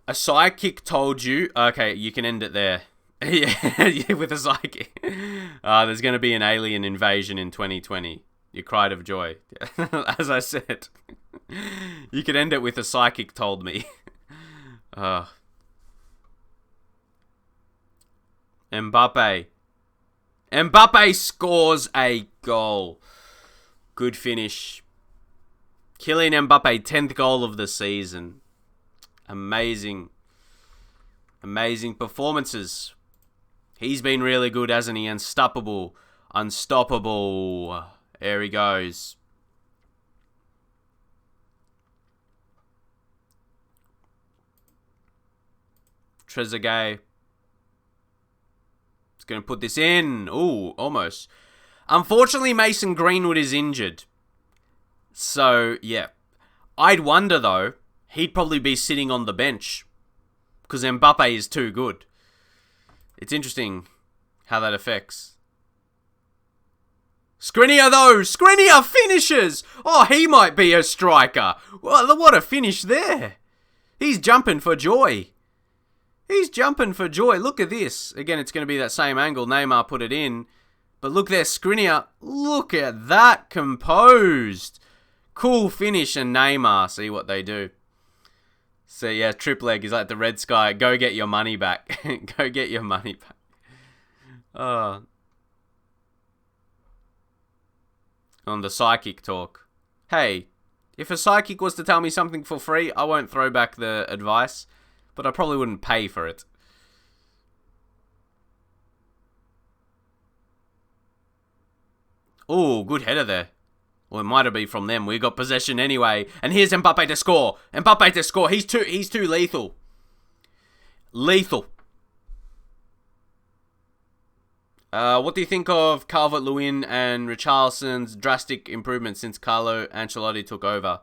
A sidekick told you... Okay, you can end it there. With a psychic. There's going to be an alien invasion in 2020. You cried of joy. As I said. You could end it with a psychic told me. Mbappe. Mbappe scores a goal. Good finish. Kylian Mbappe, 10th goal of the season. Amazing performances. He's been really good, hasn't he? Unstoppable. There he goes. Trezeguet. He's going to put this in. Ooh, almost. Unfortunately, Mason Greenwood is injured. So, I'd wonder, though, he'd probably be sitting on the bench because Mbappe is too good. It's interesting how that affects. Skriniar, though. Skriniar finishes. Oh, he might be a striker. Well, what a finish there. He's jumping for joy. Look at this. Again, it's going to be that same angle. Neymar put it in. But look there, Skriniar. Look at that. Composed. Cool finish, and Neymar. See what they do. So, trip leg is like the red sky. Go get your money back. Go get your money back. On the psychic talk. Hey, if a psychic was to tell me something for free, I won't throw back the advice. But I probably wouldn't pay for it. Oh, good header there. Well, it might have been from them. We got possession anyway. And here's Mbappe to score. He's too lethal. What do you think of Calvert-Lewin and Richarlison's drastic improvement since Carlo Ancelotti took over?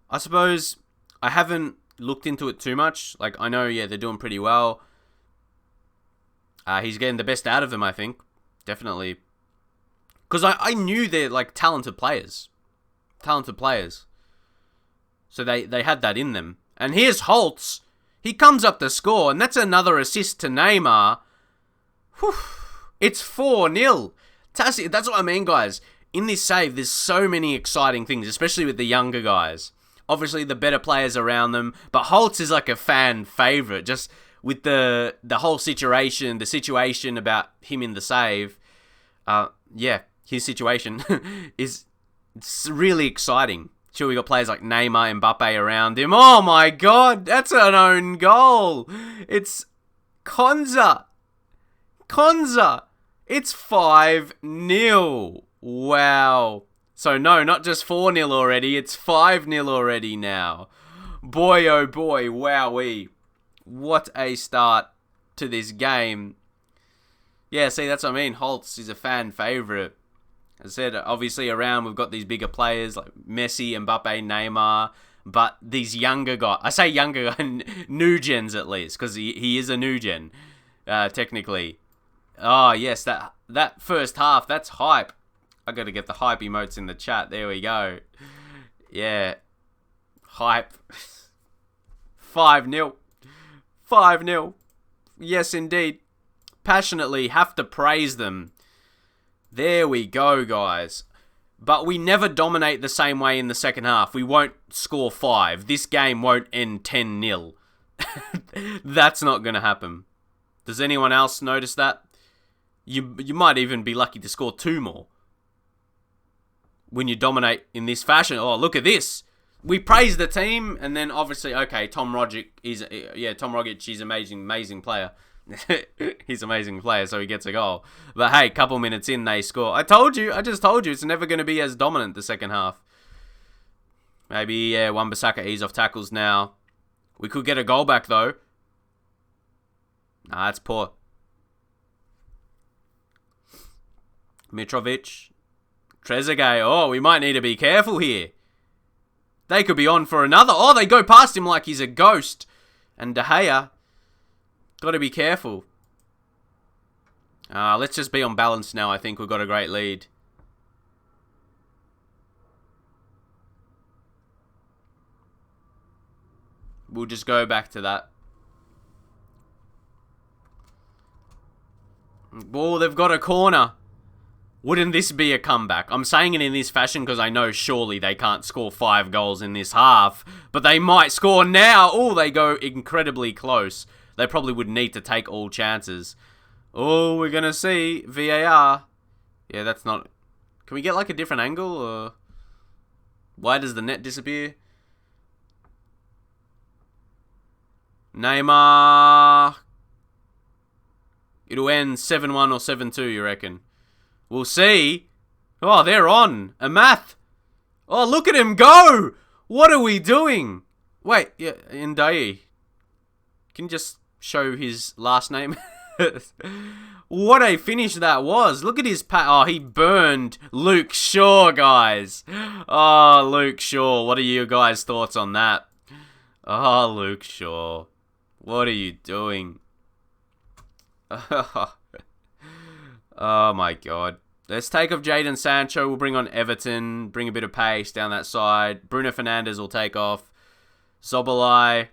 I suppose I haven't looked into it too much. Like, I know, yeah, they're doing pretty well. He's getting the best out of them, I think. Definitely. Because I knew they're, like, talented players. Talented players. So they had that in them. And here's Holtz. He comes up to score, and that's another assist to Neymar. Whew. It's 4-0. That's what I mean, guys. In this save, there's so many exciting things, especially with the younger guys. Obviously, the better players around them. But Holtz is like a fan favourite. Just with the whole situation, the situation about him in the save. Yeah, his situation it's really exciting. Sure, we got players like Neymar and Mbappe around him. Oh my god, that's an own goal. It's Konza. It's 5-0. Wow. So no, not just 4-0 already. It's 5-0 already now. Boy, oh boy, wowee. What a start to this game. Yeah, see, that's what I mean. Holtz is a fan favourite. As I said, obviously around we've got these bigger players like Messi, Mbappe, Neymar, but these younger guys, I say younger guys, new gens at least, because he is a new gen, technically. Oh, yes, that first half, that's hype. I got to get the hype emotes in the chat. There we go. Yeah. Hype. 5-0. 5-0. Yes, indeed. Passionately have to praise them. There we go, guys. But we never dominate the same way in the second half. We won't score 5. This game won't end 10-0. That's not going to happen. Does anyone else notice that? You might even be lucky to score 2 more. When you dominate in this fashion. Oh, look at this. We praise the team, and then obviously, okay, Tom Rogic is amazing player. He's an amazing player, so he gets a goal. But hey, couple minutes in, they score. I just told you, it's never going to be as dominant the second half. Maybe, yeah, Wan-Bissaka ease off tackles now. We could get a goal back, though. Nah, that's poor. Mitrovic. Trezeguet. Oh, we might need to be careful here. They could be on for another. Oh, they go past him like he's a ghost. And De Gea. Got to be careful. Let's just be on balance now. I think we've got a great lead. We'll just go back to that. Oh, they've got a corner. Wouldn't this be a comeback? I'm saying it in this fashion because I know surely they can't score 5 goals in this half. But they might score now. Oh, they go incredibly close. They probably would need to take all chances. Oh, we're going to see. VAR. Yeah, that's not... Can we get like a different angle? Or why does the net disappear? Neymar. It'll end 7-1 or 7-2, you reckon? We'll see. Oh, they're on. Amath. Oh, look at him go. What are we doing? Wait, yeah, Ndai. Can you just show his last name? What a finish that was. Look at his oh, he burned Luke Shaw, guys. Oh, Luke Shaw. What are you guys' thoughts on that? Oh, Luke Shaw. What are you doing? Oh my god. Let's take off Jadon Sancho. We'll bring on Everton. Bring a bit of pace down that side. Bruno Fernandes will take off. Zobolai.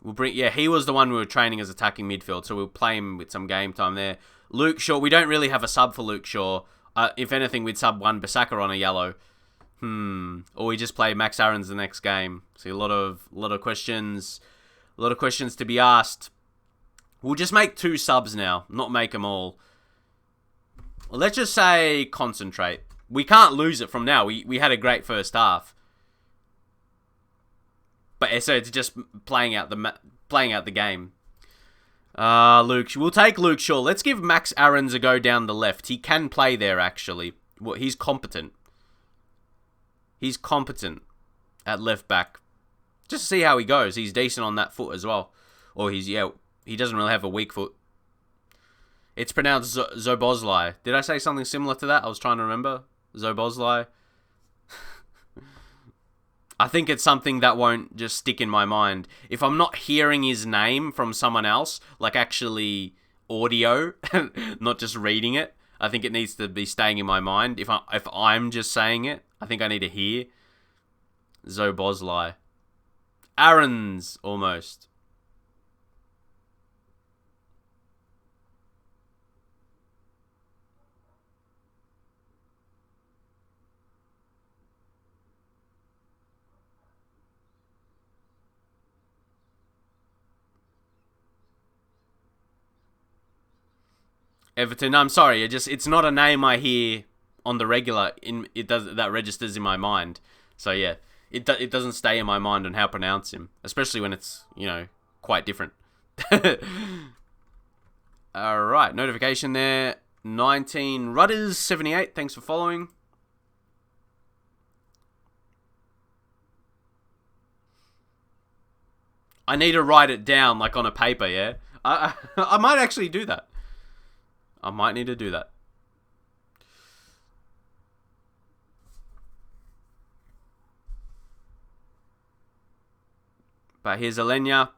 We'll bring... Yeah, he was the one we were training as attacking midfield, so we'll play him with some game time there. Luke Shaw. We don't really have a sub for Luke Shaw. If anything, we'd sub Wan-Bissaka on a yellow. Or we just play Max Aarons the next game. See, a lot of questions. A lot of questions to be asked. We'll just make 2 subs now. Not make them all. Well, let's just say concentrate. We can't lose it from now. We had a great first half. But so it's just playing out the game. Luke, we'll take Luke Shaw. Let's give Max Aarons a go down the left. He can play there actually. Well, he's competent. He's competent at left back. Just see how he goes. He's decent on that foot as well. Or he doesn't really have a weak foot. It's pronounced Zobozlai. Did I say something similar to that? I was trying to remember. Zobozlai. I think it's something that won't just stick in my mind. If I'm not hearing his name from someone else, like actually audio, not just reading it, I think it needs to be staying in my mind. If I'm just saying it, I think I need to hear. Zobozlai. Aaron's, almost. Everton. I'm sorry. It's not a name I hear on the regular. That registers in my mind. So yeah, it doesn't stay in my mind on how to pronounce him, especially when it's quite different. All right, notification there. 19 Rudders 78. Thanks for following. I need to write it down like on a paper. Yeah, I might actually do that. I might need to do that. But here's Alenia.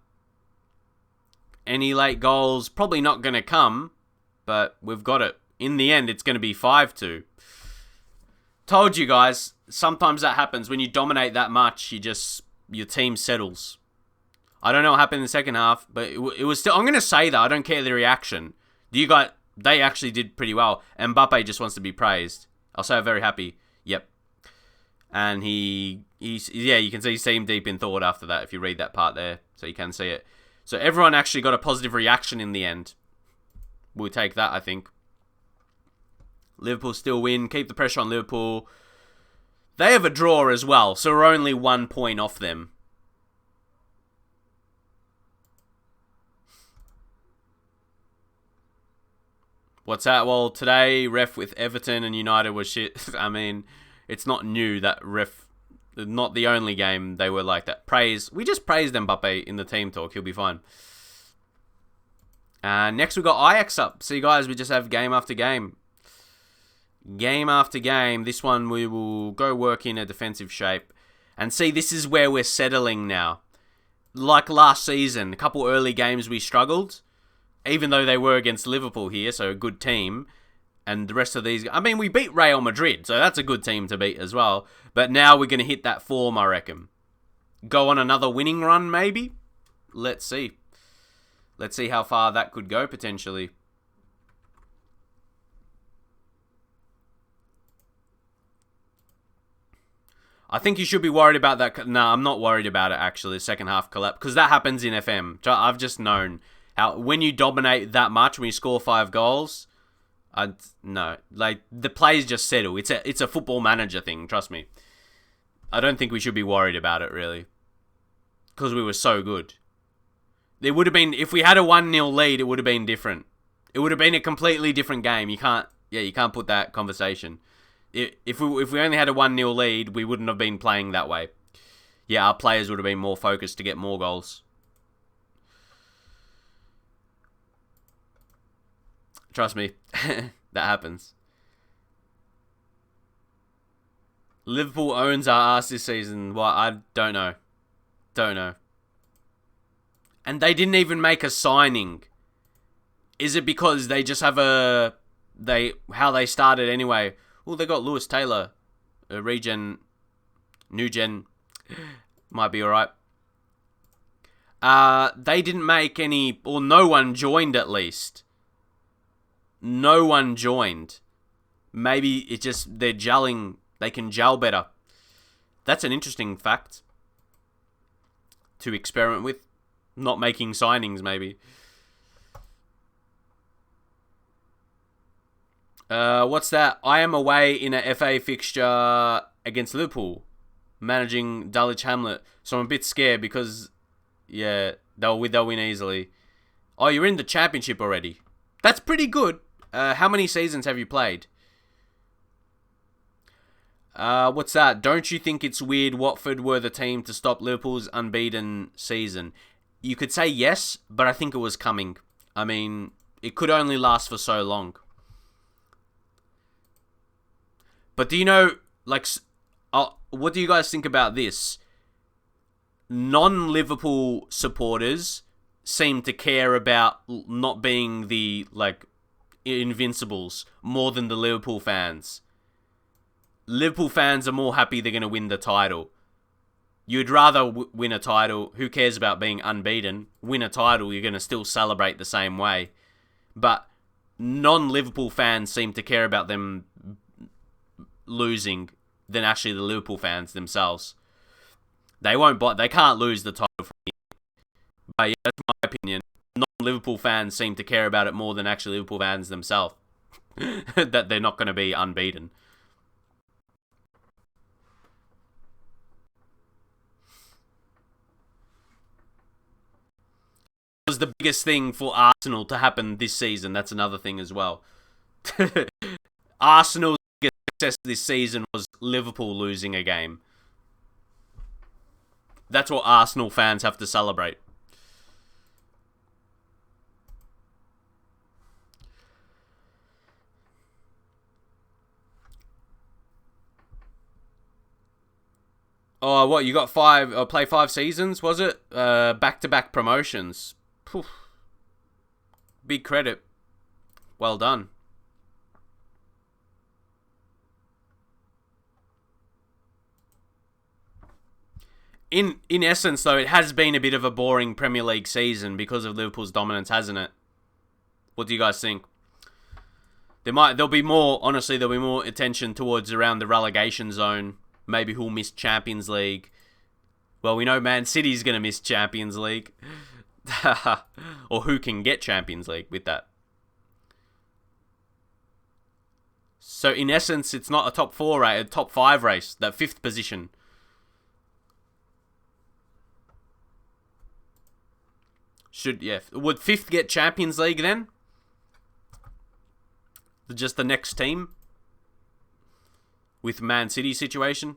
Any late goals? Probably not going to come, but we've got it. In the end, it's going to be 5-2. Told you guys, sometimes that happens. When you dominate that much, your team settles. I don't know what happened in the second half, but it was still... I'm going to say that. I don't care the reaction. They actually did pretty well. Mbappe just wants to be praised. I'll say I'm very happy. Yep. And you can see he seemed deep in thought after that if you read that part there. So you can see it. So everyone actually got a positive reaction in the end. We'll take that, I think. Liverpool still win. Keep the pressure on Liverpool. They have a draw as well, so we're only 1 point off them. What's that? Well, today, ref with Everton and United was shit. I mean, it's not new that ref... Not the only game they were like that. We just praised Mbappe in the team talk. He'll be fine. Next, we got Ajax up. See, guys, we just have game after game. Game after game. This one, we will go work in a defensive shape. And see, this is where we're settling now. Like last season, a couple early games we struggled. Even though they were against Liverpool here, so a good team. And the rest of these... I mean, we beat Real Madrid, so that's a good team to beat as well. But now we're going to hit that form, I reckon. Go on another winning run, maybe? Let's see. Let's see how far that could go, potentially. I think you should be worried about that. No, I'm not worried about it, actually, the second half collapse. Because that happens in FM. I've just known... when you dominate that much, when you score 5 goals, no, like the plays just settle. It's a football manager thing. Trust me. I don't think we should be worried about it really, because we were so good. It would have been if we had a 1-0 lead. It would have been different. It would have been a completely different game. You can't put that conversation. If we only had a 1-0 lead, we wouldn't have been playing that way. Yeah, our players would have been more focused to get more goals. Trust me, that happens. Liverpool owns our ass this season. Well, I don't know. And they didn't even make a signing. Is it because they just have how they started anyway? Well, they got Lewis Taylor, a new gen, might be alright. They didn't make any, or no one joined at least. No one joined. Maybe it's just they're gelling. They can gel better. That's an interesting fact to experiment with. Not making signings, maybe. What's that? I am away in a FA fixture against Liverpool, managing Dulwich Hamlet. So I'm a bit scared because, yeah, they'll win easily. Oh, you're in the championship already. That's pretty good. How many seasons have you played? What's that? Don't you think it's weird Watford were the team to stop Liverpool's unbeaten season? You could say yes, but I think it was coming. I mean, it could only last for so long. But do you know, like, what do you guys think about this? Non-Liverpool supporters seem to care about not being the, like, Invincibles more than the Liverpool fans. Liverpool fans are more happy they're going to win the title. You'd rather win a title. Who cares about being unbeaten? Win a title, you're going to still celebrate the same way. But non-Liverpool fans seem to care about them losing than actually the Liverpool fans themselves. They can't lose the title from here. But yeah, that's my opinion. Non-Liverpool fans seem to care about it more than actually Liverpool fans themselves. That they're not going to be unbeaten. Was the biggest thing for Arsenal to happen this season. That's another thing as well. Arsenal's biggest success this season was Liverpool losing a game. That's what Arsenal fans have to celebrate. Oh, what, you got play 5 seasons, was it? Back-to-back promotions. Poof. Big credit. Well done. In essence, though, it has been a bit of a boring Premier League season because of Liverpool's dominance, hasn't it? What do you guys think? There'll be more attention towards around the relegation zone. Maybe who'll miss Champions League. Well, we know Man City's going to miss Champions League. Or who can get Champions League with that. So, in essence, it's not a top 4 race, a top 5 race. That 5th position. Would 5th get Champions League then? Just the next team? With Man City situation?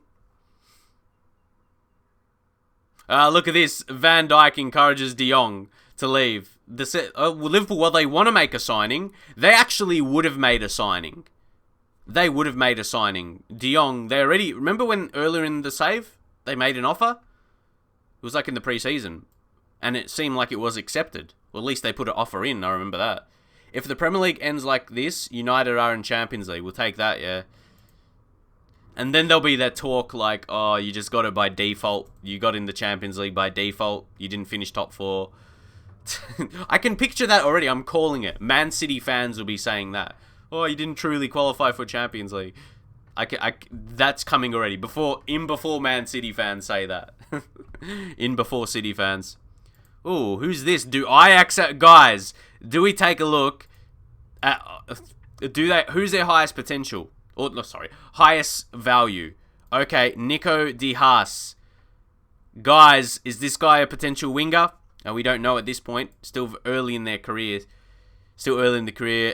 Look at this. Van Dijk encourages De Jong to leave. Liverpool, while they want to make a signing, they actually would have made a signing. De Jong, they already... Remember when earlier in the save, they made an offer? It was like in the pre-season. And it seemed like it was accepted. Well, at least they put an offer in, I remember that. If the Premier League ends like this, United are in Champions League. We'll take that, yeah. And then there'll be that talk like, oh, you just got it by default. You got in the Champions League by default. You didn't finish top 4. I can picture that already. I'm calling it. Man City fans will be saying that. Oh, you didn't truly qualify for Champions League. That's coming already. Before Man City fans say that. Before City fans. Ooh, who's this? Guys, do we take a look at... Who's their highest potential? Highest value. Okay, Nico De Haas. Guys, is this guy a potential winger? We don't know at this point. Still early in their career.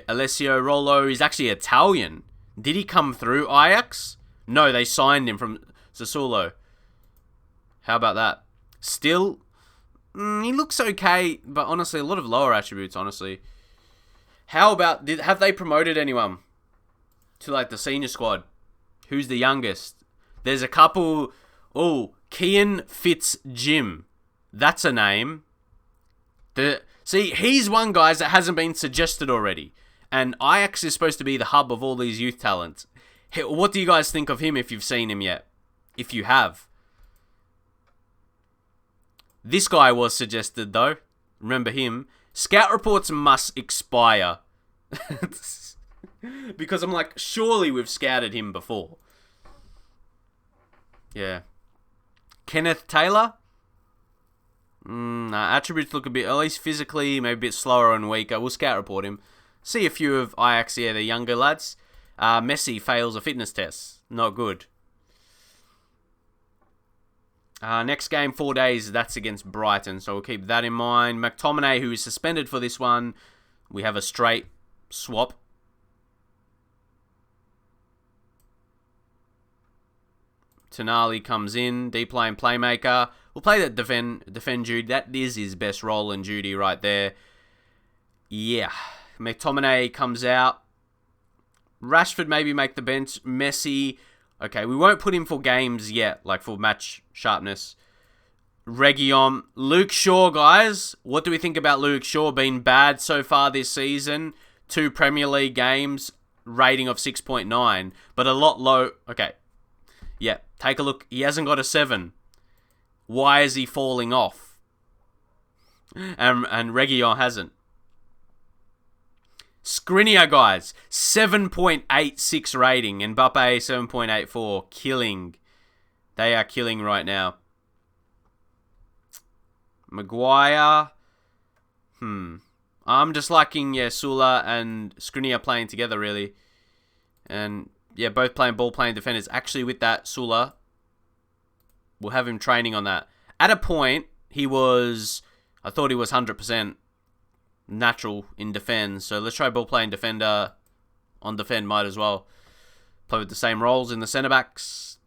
Alessio Rollo is actually Italian. Did he come through Ajax? No, they signed him from Sassuolo. How about that? Still, he looks okay, but honestly, a lot of lower attributes, honestly. How about... Have they promoted anyone to, like, the senior squad? Who's the youngest? There's a couple... Oh, Kian Fitz-Jim. That's a name. See, he's one, guys, that hasn't been suggested already. And Ajax is supposed to be the hub of all these youth talents. What do you guys think of him if you've seen him yet? If you have. This guy was suggested, though. Remember him. Scout reports must expire. Because I'm like, surely we've scouted him before. Yeah. Kenneth Taylor? Attributes look a bit, at least physically, maybe a bit slower and weaker. We'll scout report him. See a few of Ajax, yeah, the younger lads. Messi fails a fitness test. Not good. Next game, 4 days, that's against Brighton, so we'll keep that in mind. McTominay, who is suspended for this one, we have a straight swap. Tonali comes in, deep line playmaker. We'll play that defend duty. That is his best role and duty right there. Yeah. McTominay comes out. Rashford maybe make the bench. Messi, okay, we won't put him for games yet, like for match sharpness. Reguilon. Luke Shaw, guys. What do we think about Luke Shaw? Been bad so far this season. 2 Premier League games, rating of 6.9, but a lot low. Okay, yeah, take a look. He hasn't got a 7. Why is he falling off? And Reguilon hasn't. Skriniar, guys, 7.86 rating. Mbappe, 7.84. Killing. They are killing right now. Maguire. I'm just liking, Sula and Skriniar playing together, really. And, both playing ball, playing defenders. Actually, with that, Sula, we'll have him training on that. At a point, I thought he was 100% natural in defense. So let's try ball playing defender on defend, might as well. Play with the same roles in the centre-backs.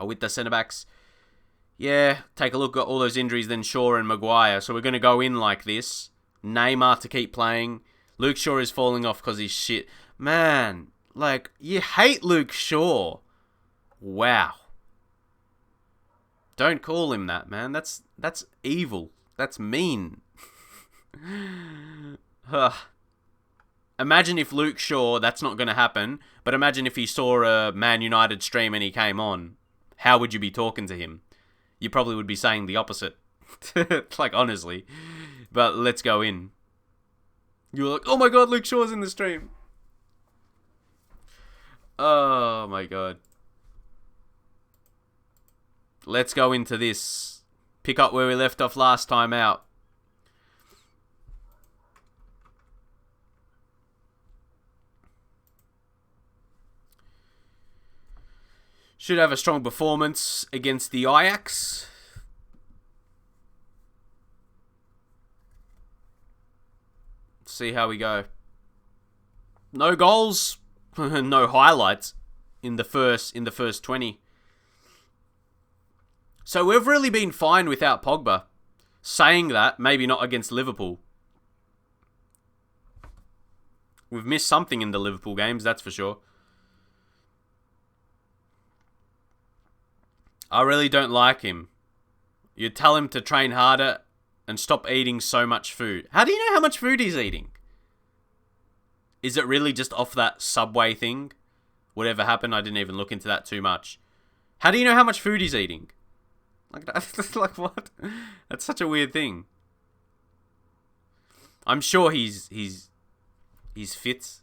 With the centre-backs. Yeah, take a look at all those injuries, then Shaw and Maguire. So we're going to go in like this. Neymar to keep playing. Luke Shaw is falling off because he's shit. Man, like, you hate Luke Shaw. Wow. Don't call him that, man. That's evil. That's mean. Imagine if Luke Shaw, that's not going to happen, but imagine if he saw a Man United stream and he came on. How would you be talking to him? You probably would be saying the opposite. Like, honestly. But let's go in. You're like, oh my god, Luke Shaw's in the stream. Oh my god. Let's go into this. Pick up where we left off last time out. Should have a strong performance against the Ajax. See how we go. No goals, no highlights in the first 20. So we've really been fine without Pogba. Saying that, maybe not against Liverpool. We've missed something in the Liverpool games, that's for sure. I really don't like him. You tell him to train harder and stop eating so much food. How do you know how much food he's eating? Is it really just off that Subway thing? Whatever happened, I didn't even look into that too much. How do you know how much food he's eating? Like what? That's such a weird thing. I'm sure he's fit.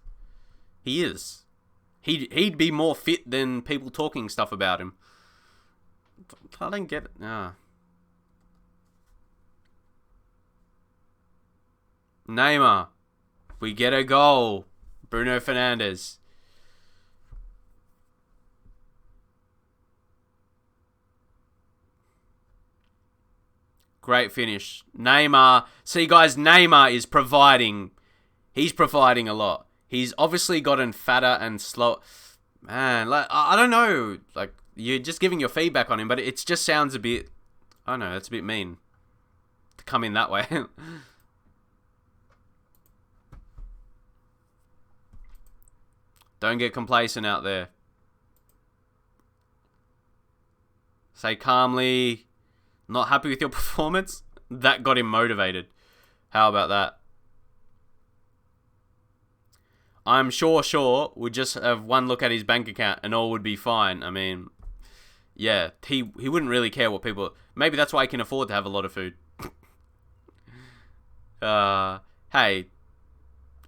He is. He'd be more fit than people talking stuff about him. I don't get it. Nah. Neymar. We get a goal. Bruno Fernandes. Great finish. Neymar. See, guys, Neymar is providing. He's providing a lot. He's obviously gotten fatter and slow. Man, like, I don't know. Like, you're just giving your feedback on him, but it just sounds a bit... I don't know, it's a bit mean to come in that way. Don't get complacent out there. Say calmly, not happy with your performance. That got him motivated. How about that? I'm sure Shaw would just have one look at his bank account and all would be fine. I mean... Yeah, he wouldn't really care what people... Maybe that's why he can afford to have a lot of food. Hey,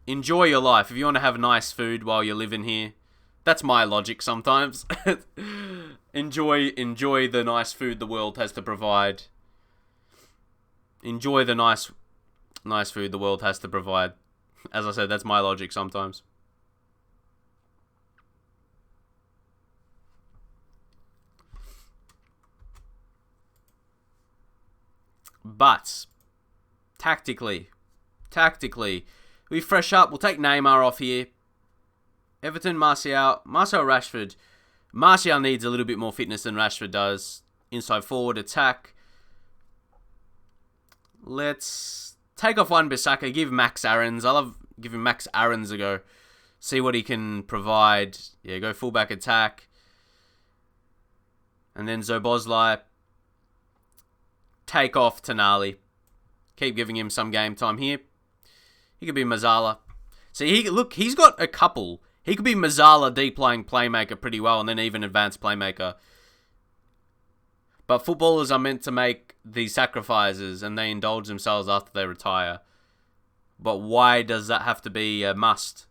enjoy your life. If you want to have nice food while you're living here, that's my logic sometimes. enjoy the nice food the world has to provide. Enjoy the nice food the world has to provide. As I said, that's my logic sometimes. But, tactically, we fresh up. We'll take Neymar off here. Everton, Martial, Rashford. Martial needs a little bit more fitness than Rashford does. Inside forward attack. Let's take off one Bissaka. Give Max Aarons. I love Give him Max Aarons a go. See what he can provide. Yeah, go fullback attack. And then Zoboslai. Take off Tonali. Keep giving him some game time here. He could be Mazzala. See, he's got a couple. He could be Mazzala, deep lying playmaker pretty well, and then even advanced playmaker. But footballers are meant to make these sacrifices, and they indulge themselves after they retire. But why does that have to be a must?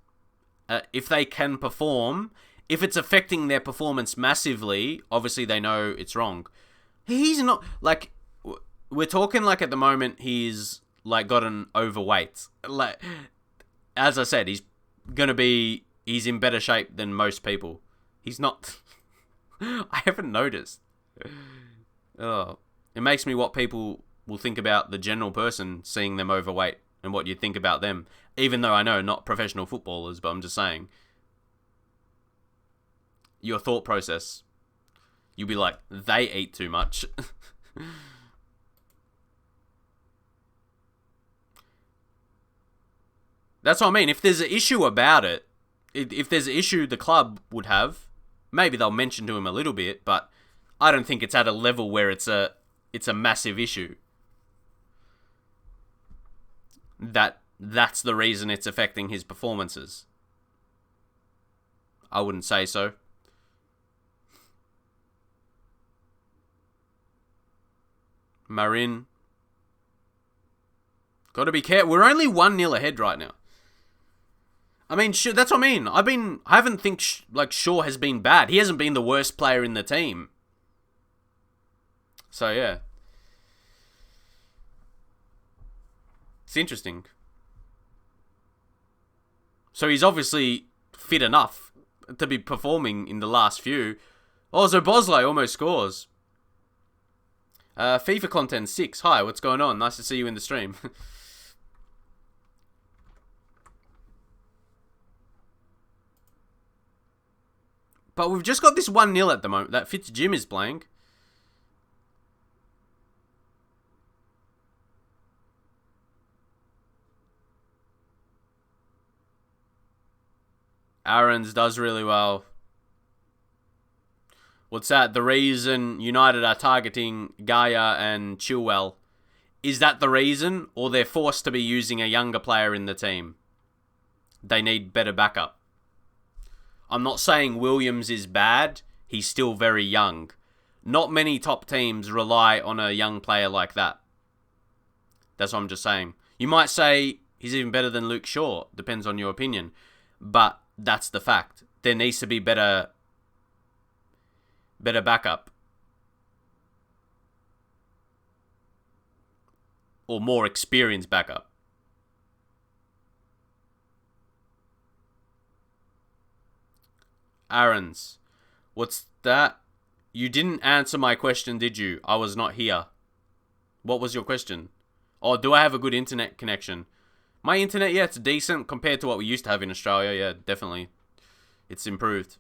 If they can perform, if it's affecting their performance massively, obviously they know it's wrong. He's not, like, we're talking like at the moment he's, like, gotten overweight. Like, as I said, he's in better shape than most people. He's not, I haven't noticed. Oh, it makes me what people will think about the general person seeing them overweight and what you think about them. Even though I know not professional footballers, but I'm just saying. Your thought process. You'll be like, they eat too much. That's what I mean. If there's an issue about it, if there's an issue the club would have, maybe they'll mention to him a little bit, but I don't think it's at a level where it's a massive issue. That's the reason it's affecting his performances. I wouldn't say so. Marin. Got to be careful. We're only 1-0 ahead right now. I mean, that's what I mean. I haven't think Shaw has been bad. He hasn't been the worst player in the team. So yeah, it's interesting. So he's obviously fit enough to be performing in the last few. Oh, Zoboslai almost scores. FIFA Content 6. Hi, what's going on? Nice to see you in the stream. But we've just got this 1-0 at the moment. That Fitzjim is playing. Aarons does really well. What's that? The reason United are targeting Gaia and Chilwell. Is that the reason? Or they're forced to be using a younger player in the team? They need better backup. I'm not saying Williams is bad. He's still very young. Not many top teams rely on a young player like that. That's what I'm just saying. You might say he's even better than Luke Shaw. Depends on your opinion. But that's the fact. There needs to be better backup. Or more experienced backup. Aarons. What's that? You didn't answer my question, did you? I was not here. What was your question? Oh, do I have a good internet connection? My internet, yeah, it's decent compared to what we used to have in Australia. Yeah, definitely. It's improved.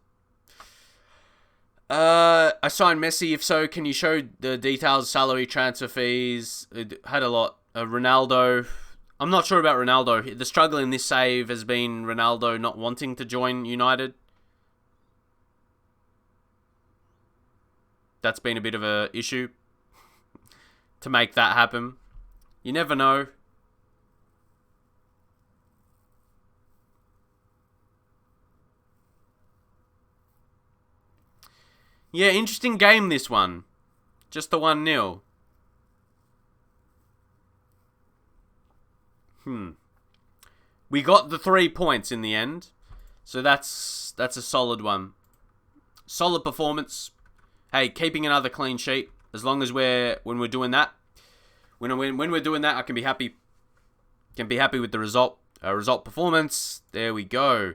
I signed Messi. If so, can you show the details, salary, transfer fees? It had a lot. Ronaldo. I'm not sure about Ronaldo. The struggle in this save has been Ronaldo not wanting to join United. That's been a bit of a issue to make that happen. You never know. Yeah, interesting game this one. Just the 1-0. We got the 3 points in the end. So that's a solid one. Solid performance. Hey, keeping another clean sheet. As long as when we're doing that. When we're doing that, I can be happy. Can be happy with the result. Result performance. There we go.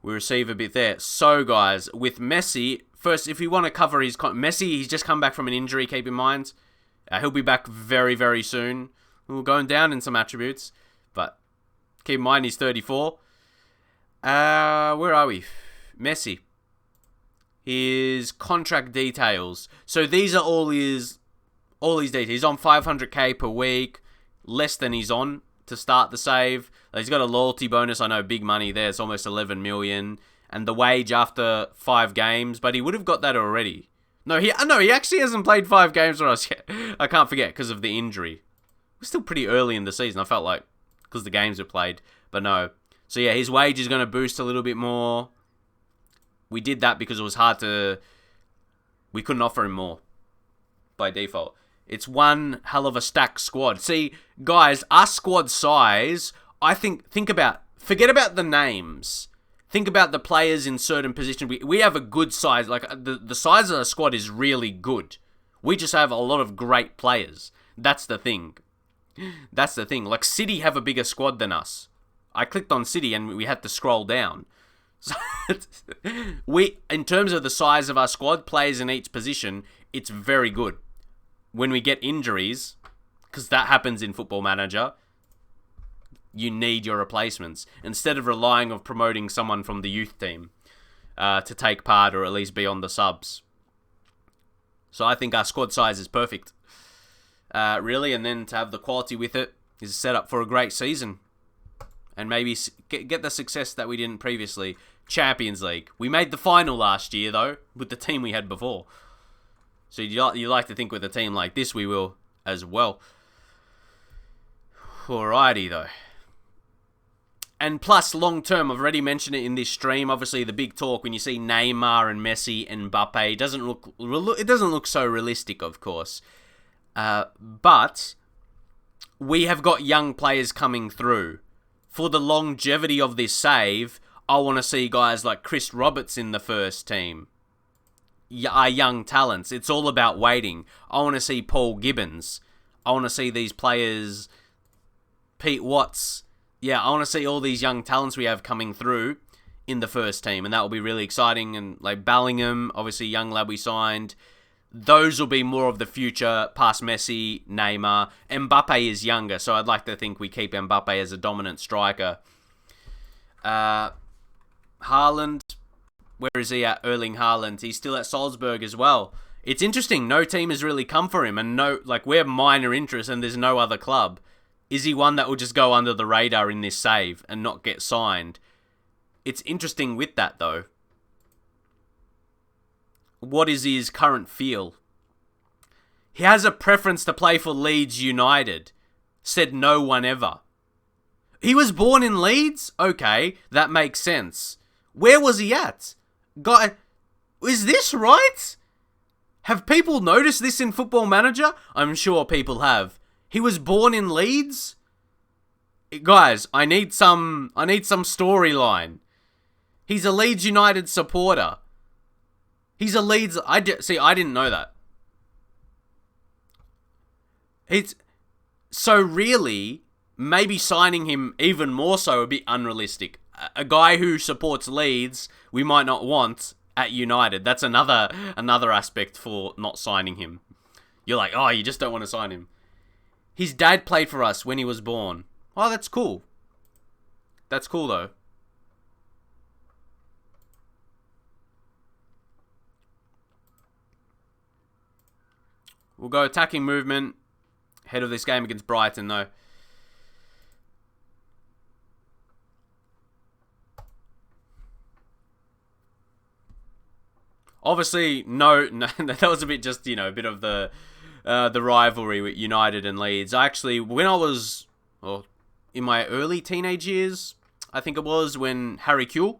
We receive a bit there. So, guys, with Messi, first, if you want to cover his... Messi, he's just come back from an injury, keep in mind. He'll be back very, very soon. We're going down in some attributes. But keep in mind, he's 34. Where are we? Messi. His contract details. So, these are all his details. He's on 500k per week. Less than he's on to start the save. He's got a loyalty bonus. I know, big money there. It's almost 11 million. And the wage after 5 games, but he would have got that already. No, he actually hasn't played 5 games for us yet. I can't forget because of the injury. We're still pretty early in the season. I felt like because the games were played, but no. So yeah, his wage is going to boost a little bit more. We did that because it was hard to... We couldn't offer him more by default. It's one hell of a stacked squad. See, guys, our squad size, I think about... Forget about the names. Think about the players in certain positions. We have a good size. Like, the size of the squad is really good. We just have a lot of great players. That's the thing. Like, City have a bigger squad than us. I clicked on City and we had to scroll down. So in terms of the size of our squad, players in each position, it's very good. When we get injuries, because that happens in Football Manager, you need your replacements instead of relying on promoting someone from the youth team to take part or at least be on the subs. So I think our squad size is perfect, really, and then to have the quality with it is set up for a great season. And maybe get the success that we didn't previously. Champions League. We made the final last year, though, with the team we had before. So you like to think with a team like this, we will as well. Alrighty, though. And plus, long term, I've already mentioned it in this stream. Obviously, the big talk when you see Neymar and Messi and Mbappe, it doesn't look so realistic, of course. But we have got young players coming through. For the longevity of this save, I want to see guys like Chris Roberts in the first team. Our young talents. It's all about waiting. I want to see Paul Gibbons. I want to see these players, Pete Watts. Yeah, I want to see all these young talents we have coming through in the first team, and that will be really exciting. And like Bellingham, obviously young lad we signed. Those will be more of the future past Messi, Neymar. Mbappe is younger, so I'd like to think we keep Mbappe as a dominant striker. Haaland, where is he at? Erling Haaland. He's still at Salzburg as well. It's interesting. No team has really come for him, and we have minor interest, and there's no other club. Is he one that will just go under the radar in this save and not get signed? It's interesting with that, though. What is his current feel? He has a preference to play for Leeds United. Said no one ever. He was born in Leeds? Okay, that makes sense. Where was he at? Guy, is this right? Have people noticed this in Football Manager? I'm sure people have. He was born in Leeds? Guys, I need some storyline. He's a Leeds United supporter. He's a Leeds... I didn't know that. So really, maybe signing him even more so would be unrealistic. A guy who supports Leeds, we might not want at United. That's another aspect for not signing him. You're like, oh, you just don't want to sign him. His dad played for us when he was born. Oh, that's cool. That's cool, though. We'll go attacking movement. Head of this game against Brighton, though. Obviously, no, that was a bit just, a bit of the rivalry with United and Leeds. When I was in my early teenage years, I think it was when Harry Kewell,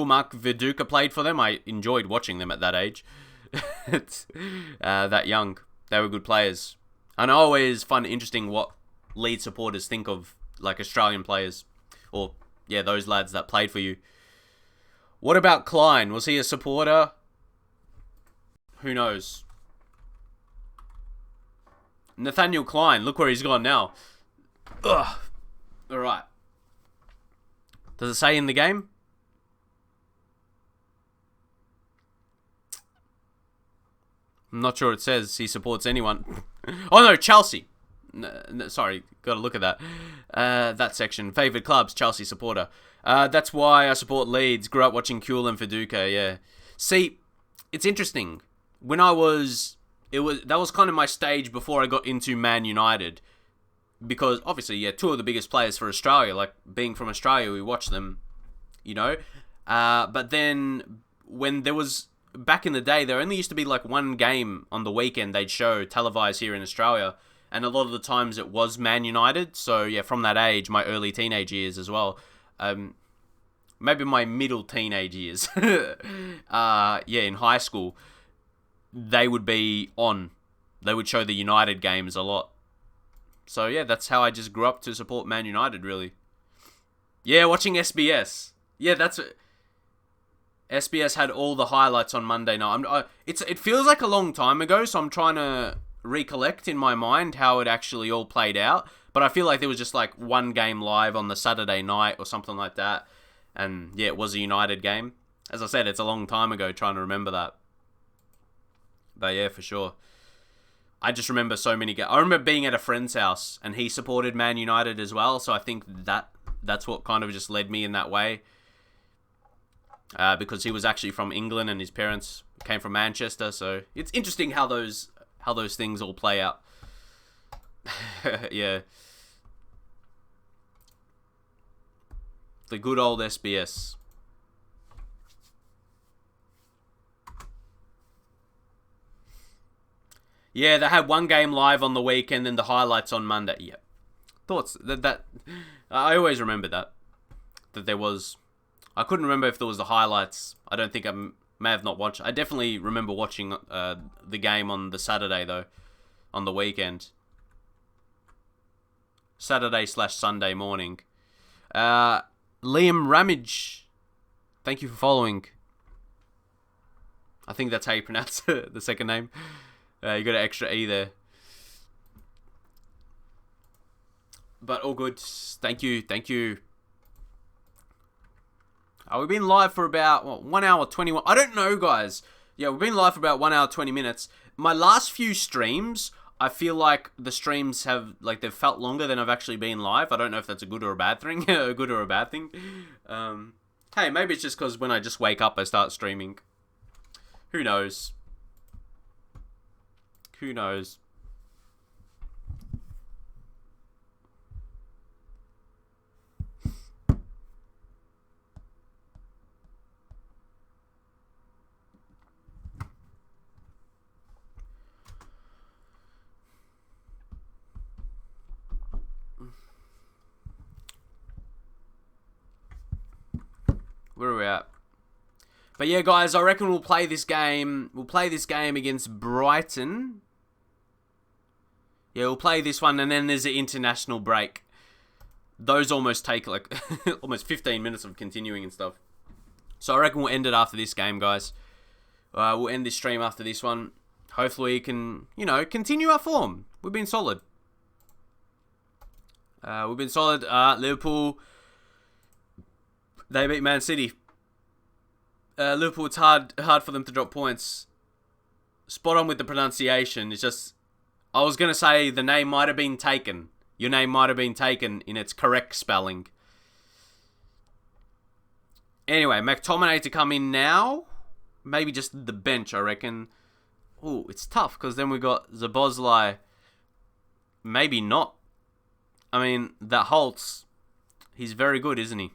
Mark Viduka played for them. I enjoyed watching them at that age. That young. They were good players. And I always find it interesting what Leeds supporters think of like Australian players. Or, yeah, those lads that played for you. What about Klein? Was he a supporter? Who knows? Nathaniel Klein. Look where he's gone now. Ugh. Alright. Does it say in the game? I'm not sure it says he supports anyone. Oh no, Chelsea. No, sorry, got to look at that. That section. Favoured clubs, Chelsea supporter. That's why I support Leeds. Grew up watching Kewell and Viduka, yeah. See, it's interesting. That was kind of my stage before I got into Man United. because obviously, yeah, two of the biggest players for Australia, like being from Australia, we watch them, you know. But then when there was, back in the day, there only used to be like one game on the weekend they'd show televised here in Australia. And a lot of the times it was Man United. So yeah, from that age, my early teenage years as well. Maybe my middle teenage years. Yeah, in high school, they would be on. They would show the United games a lot. So yeah, that's how I just grew up to support Man United, really. Yeah, watching SBS. Yeah, that's it. SBS had all the highlights on Monday night. It feels like a long time ago, so I'm trying to recollect in my mind how it actually all played out. But I feel like there was just like one game live on the Saturday night or something like that. And yeah, it was a United game. As I said, it's a long time ago trying to remember that. But yeah, for sure. I just remember so many games. I remember being at a friend's house and he supported Man United as well. So I think that's what kind of just led me in that way. Because he was actually from England and his parents came from Manchester. So it's interesting how those things all play out. Yeah. The good old SBS. Yeah, they had one game live on the weekend and the highlights on Monday. Yeah. Thoughts that I always remember that there was. I couldn't remember if there was the highlights. I don't think I may have not watched. I definitely remember watching the game on the Saturday though, on the weekend. Saturday/Sunday morning. Liam Ramage, thank you for following. I think that's how you pronounce the second name. You got an extra E there. But all good. Thank you. We've been live for about 1 hour 21. I don't know, guys. Yeah, we've been live for about 1 hour 20 minutes. My last few streams, I feel like the streams have, like, they've felt longer than I've actually been live. I don't know if that's a good or a bad thing. Hey, maybe it's just because when I just wake up, I start streaming. Who knows? Where are we at? But yeah, guys, I reckon we'll play this game. We'll play this game against Brighton. Yeah, we'll play this one, and then there's an international break. Those almost take, like, almost 15 minutes of continuing and stuff. So I reckon we'll end it after this game, guys. We'll end this stream after this one. Hopefully we can, continue our form. We've been solid. Liverpool, they beat Man City. Liverpool, it's hard for them to drop points. Spot on with the pronunciation. It's just, I was going to say the name might have been taken. Your name might have been taken in its correct spelling. Anyway, McTominay to come in now. Maybe just the bench, I reckon. Ooh, it's tough because then we got Zabozlai. Maybe not. I mean, that Holtz, he's very good, isn't he?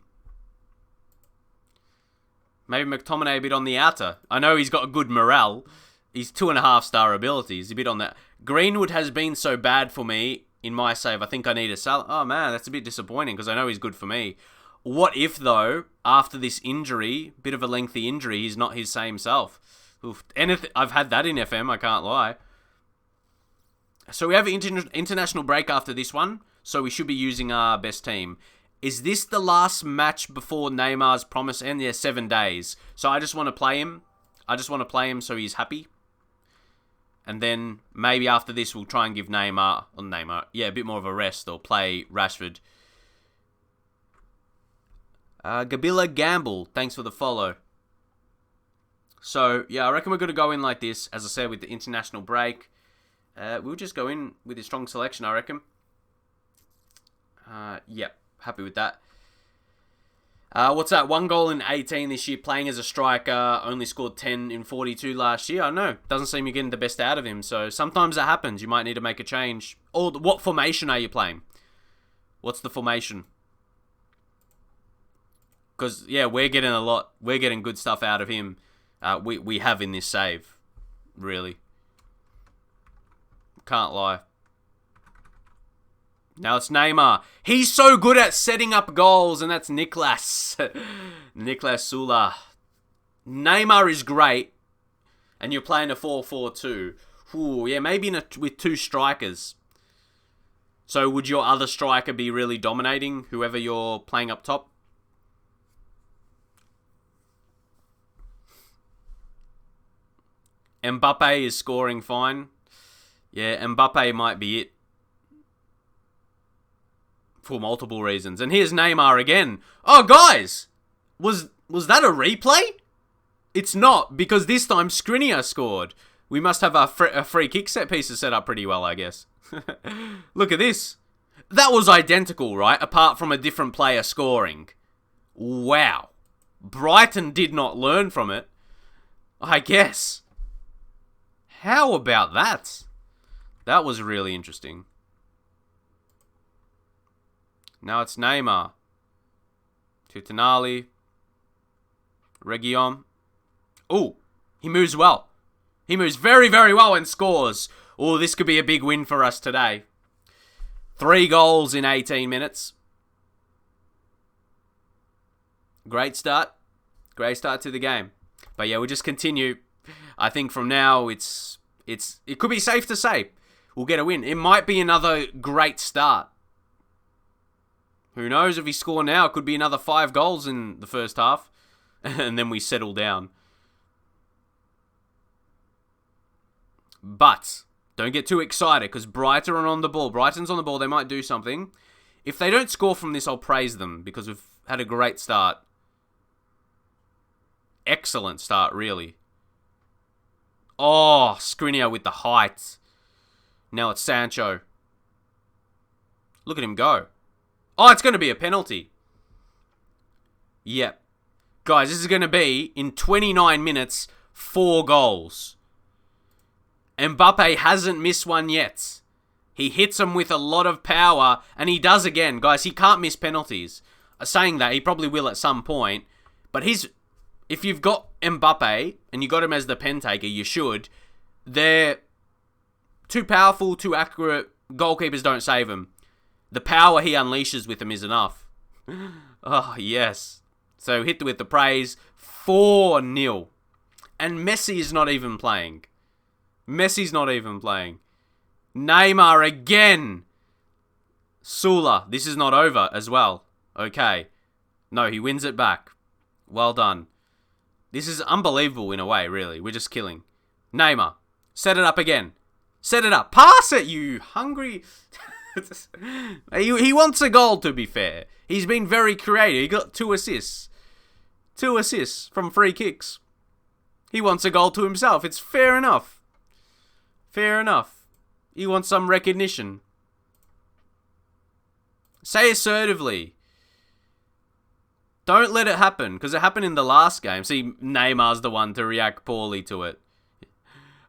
Maybe McTominay a bit on the outer. I know he's got good morale. He's 2.5-star ability. He's a bit on that. Greenwood has been so bad for me in my save. I think I need a sell. Oh, man, that's a bit disappointing because I know he's good for me. What if, though, after this injury, bit of a lengthy injury, he's not his same self? Oof. I've had that in FM, I can't lie. So we have an international break after this one, so we should be using our best team. Is this the last match before Neymar's promise end? Yeah, 7 days. So I just want to play him. So he's happy. And then maybe after this we'll try and give Neymar, a bit more of a rest or play Rashford. Gabila Gamble, thanks for the follow. So, yeah, I reckon we're going to go in like this, as I said, with the international break. We'll just go in with a strong selection, I reckon. Yep, happy with that. What's that? 1 goal in 18 this year, playing as a striker, only scored 10 in 42 last year. I know, doesn't seem you're getting the best out of him, so sometimes that happens. You might need to make a change. Or what formation are you playing? What's the formation? Because, yeah, we're getting good stuff out of him. We have in this save, really. Can't lie. Now it's Neymar. He's so good at setting up goals, and that's Niklas. Niklas Sula. Neymar is great, and you're playing a 4-4-2. Ooh, yeah, maybe with two strikers. So would your other striker be really dominating, whoever you're playing up top? Mbappe is scoring fine. Yeah, Mbappe might be it. For multiple reasons. And here's Neymar again. Oh, guys! Was that a replay? It's not, because this time Skriniar scored. We must have our free kick set pieces set up pretty well, I guess. Look at this. That was identical, right? Apart from a different player scoring. Wow. Brighton did not learn from it. I guess. How about that? That was really interesting. Now it's Neymar. To Tonali. Reguilon. Oh, he moves well. He moves very, very well and scores. Oh, this could be a big win for us today. 3 goals in 18 minutes. Great start. Great start to the game. But yeah, we'll just continue. I think from now, it could be safe to say we'll get a win. It might be another great start. Who knows if he score now? It could be another 5 goals in the first half. And then we settle down. But don't get too excited because Brighton are on the ball. Brighton's on the ball. They might do something. If they don't score from this, I'll praise them because we've had a great start. Excellent start, really. Oh, Skriniar with the height. Now it's Sancho. Look at him go. Oh, it's going to be a penalty. Yep. Guys, this is going to be, in 29 minutes, 4 goals. Mbappe hasn't missed one yet. He hits them with a lot of power, and he does again. Guys, he can't miss penalties. Saying that, he probably will at some point. But if you've got Mbappe, and you got him as the pen taker, you should. They're too powerful, too accurate. Goalkeepers don't save him. The power he unleashes with them is enough. Oh, yes. So hit with the praise. 4-0. And Messi is not even playing. Messi's not even playing. Neymar again. Sula. This is not over as well. Okay. No, he wins it back. Well done. This is unbelievable in a way, really. We're just killing. Neymar. Set it up again. Set it up. Pass it, you hungry... He wants a goal, to be fair. He's been very creative. He got 2 assists. 2 assists from free kicks. He wants a goal to himself. It's fair enough. Fair enough. He wants some recognition. Say assertively. Don't let it happen, because it happened in the last game. See, Neymar's the one to react poorly to it.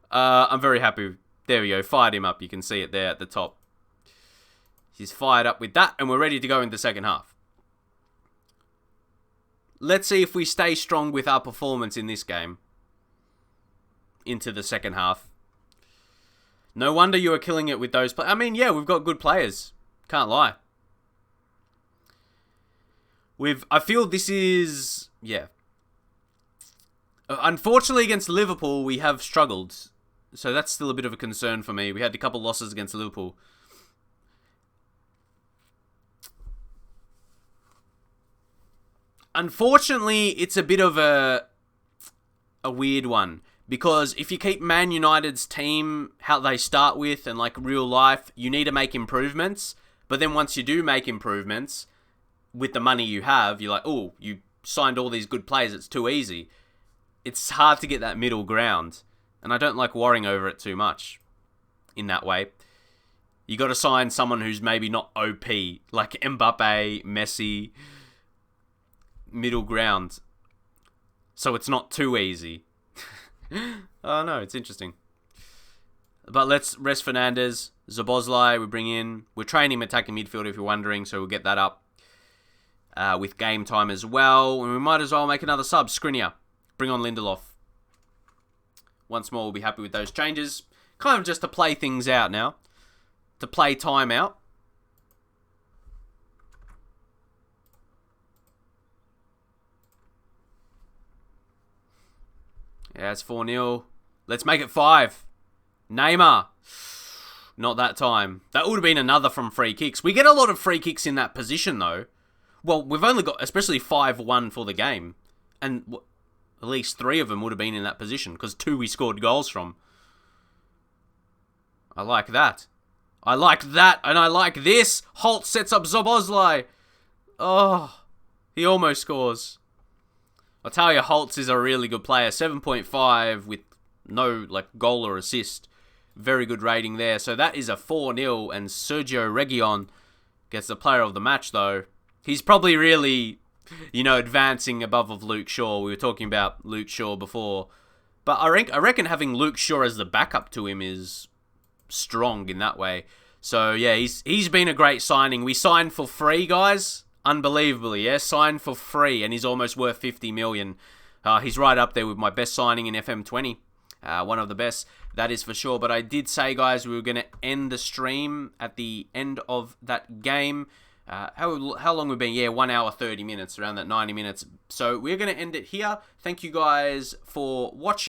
I'm very happy. There we go. Fired him up. You can see it there at the top. He's fired up with that, and we're ready to go in the second half. Let's see if we stay strong with our performance in this game. Into the second half. No wonder you were killing it with those players. I mean, yeah, we've got good players. Can't lie. I feel this is... Yeah. Unfortunately, against Liverpool, we have struggled. So that's still a bit of a concern for me. We had a couple losses against Liverpool. Unfortunately, it's a bit of a weird one. Because if you keep Man United's team, how they start with, and like real life, you need to make improvements. But then once you do make improvements, with the money you have, you're like, oh, you signed all these good players, it's too easy. It's hard to get that middle ground. And I don't like worrying over it too much in that way. You got to sign someone who's maybe not OP, like Mbappe, Messi... middle ground, so it's not too easy. Oh no, it's interesting. But let's rest Fernandez. Szoboszlai we bring in. We're training attacking midfield if you're wondering, so we'll get that up with game time as well. And we might as well make another sub. Skriniar. Bring on Lindelof. Once more, we'll be happy with those changes. Kind of just to play things out now. To play time out. Yeah, it's 4-0. Let's make it 5. Neymar. Not that time. That would have been another from free kicks. We get a lot of free kicks in that position, though. Well, we've only got, especially 5-1 for the game. And at least 3 of them would have been in that position, because 2 we scored goals from. I like that. I like that, and I like this. Holt sets up Szoboszlai. Oh, he almost scores. I'll tell you, Holtz is a really good player. 7.5 with no goal or assist. Very good rating there. So that is a 4-0, and Sergio Reguilon gets the player of the match, though. He's probably really, advancing above of Luke Shaw. We were talking about Luke Shaw before. But I reckon having Luke Shaw as the backup to him is strong in that way. So, yeah, he's been a great signing. We signed for free, guys. Unbelievably, yeah. Signed for free, and he's almost worth 50 million. He's right up there with my best signing in FM20. One of the best, that is for sure. But I did say, guys, we were going to end the stream at the end of that game. How long we've been? Yeah, 1 hour, 30 minutes, around that 90 minutes. So we're going to end it here. Thank you guys for watching.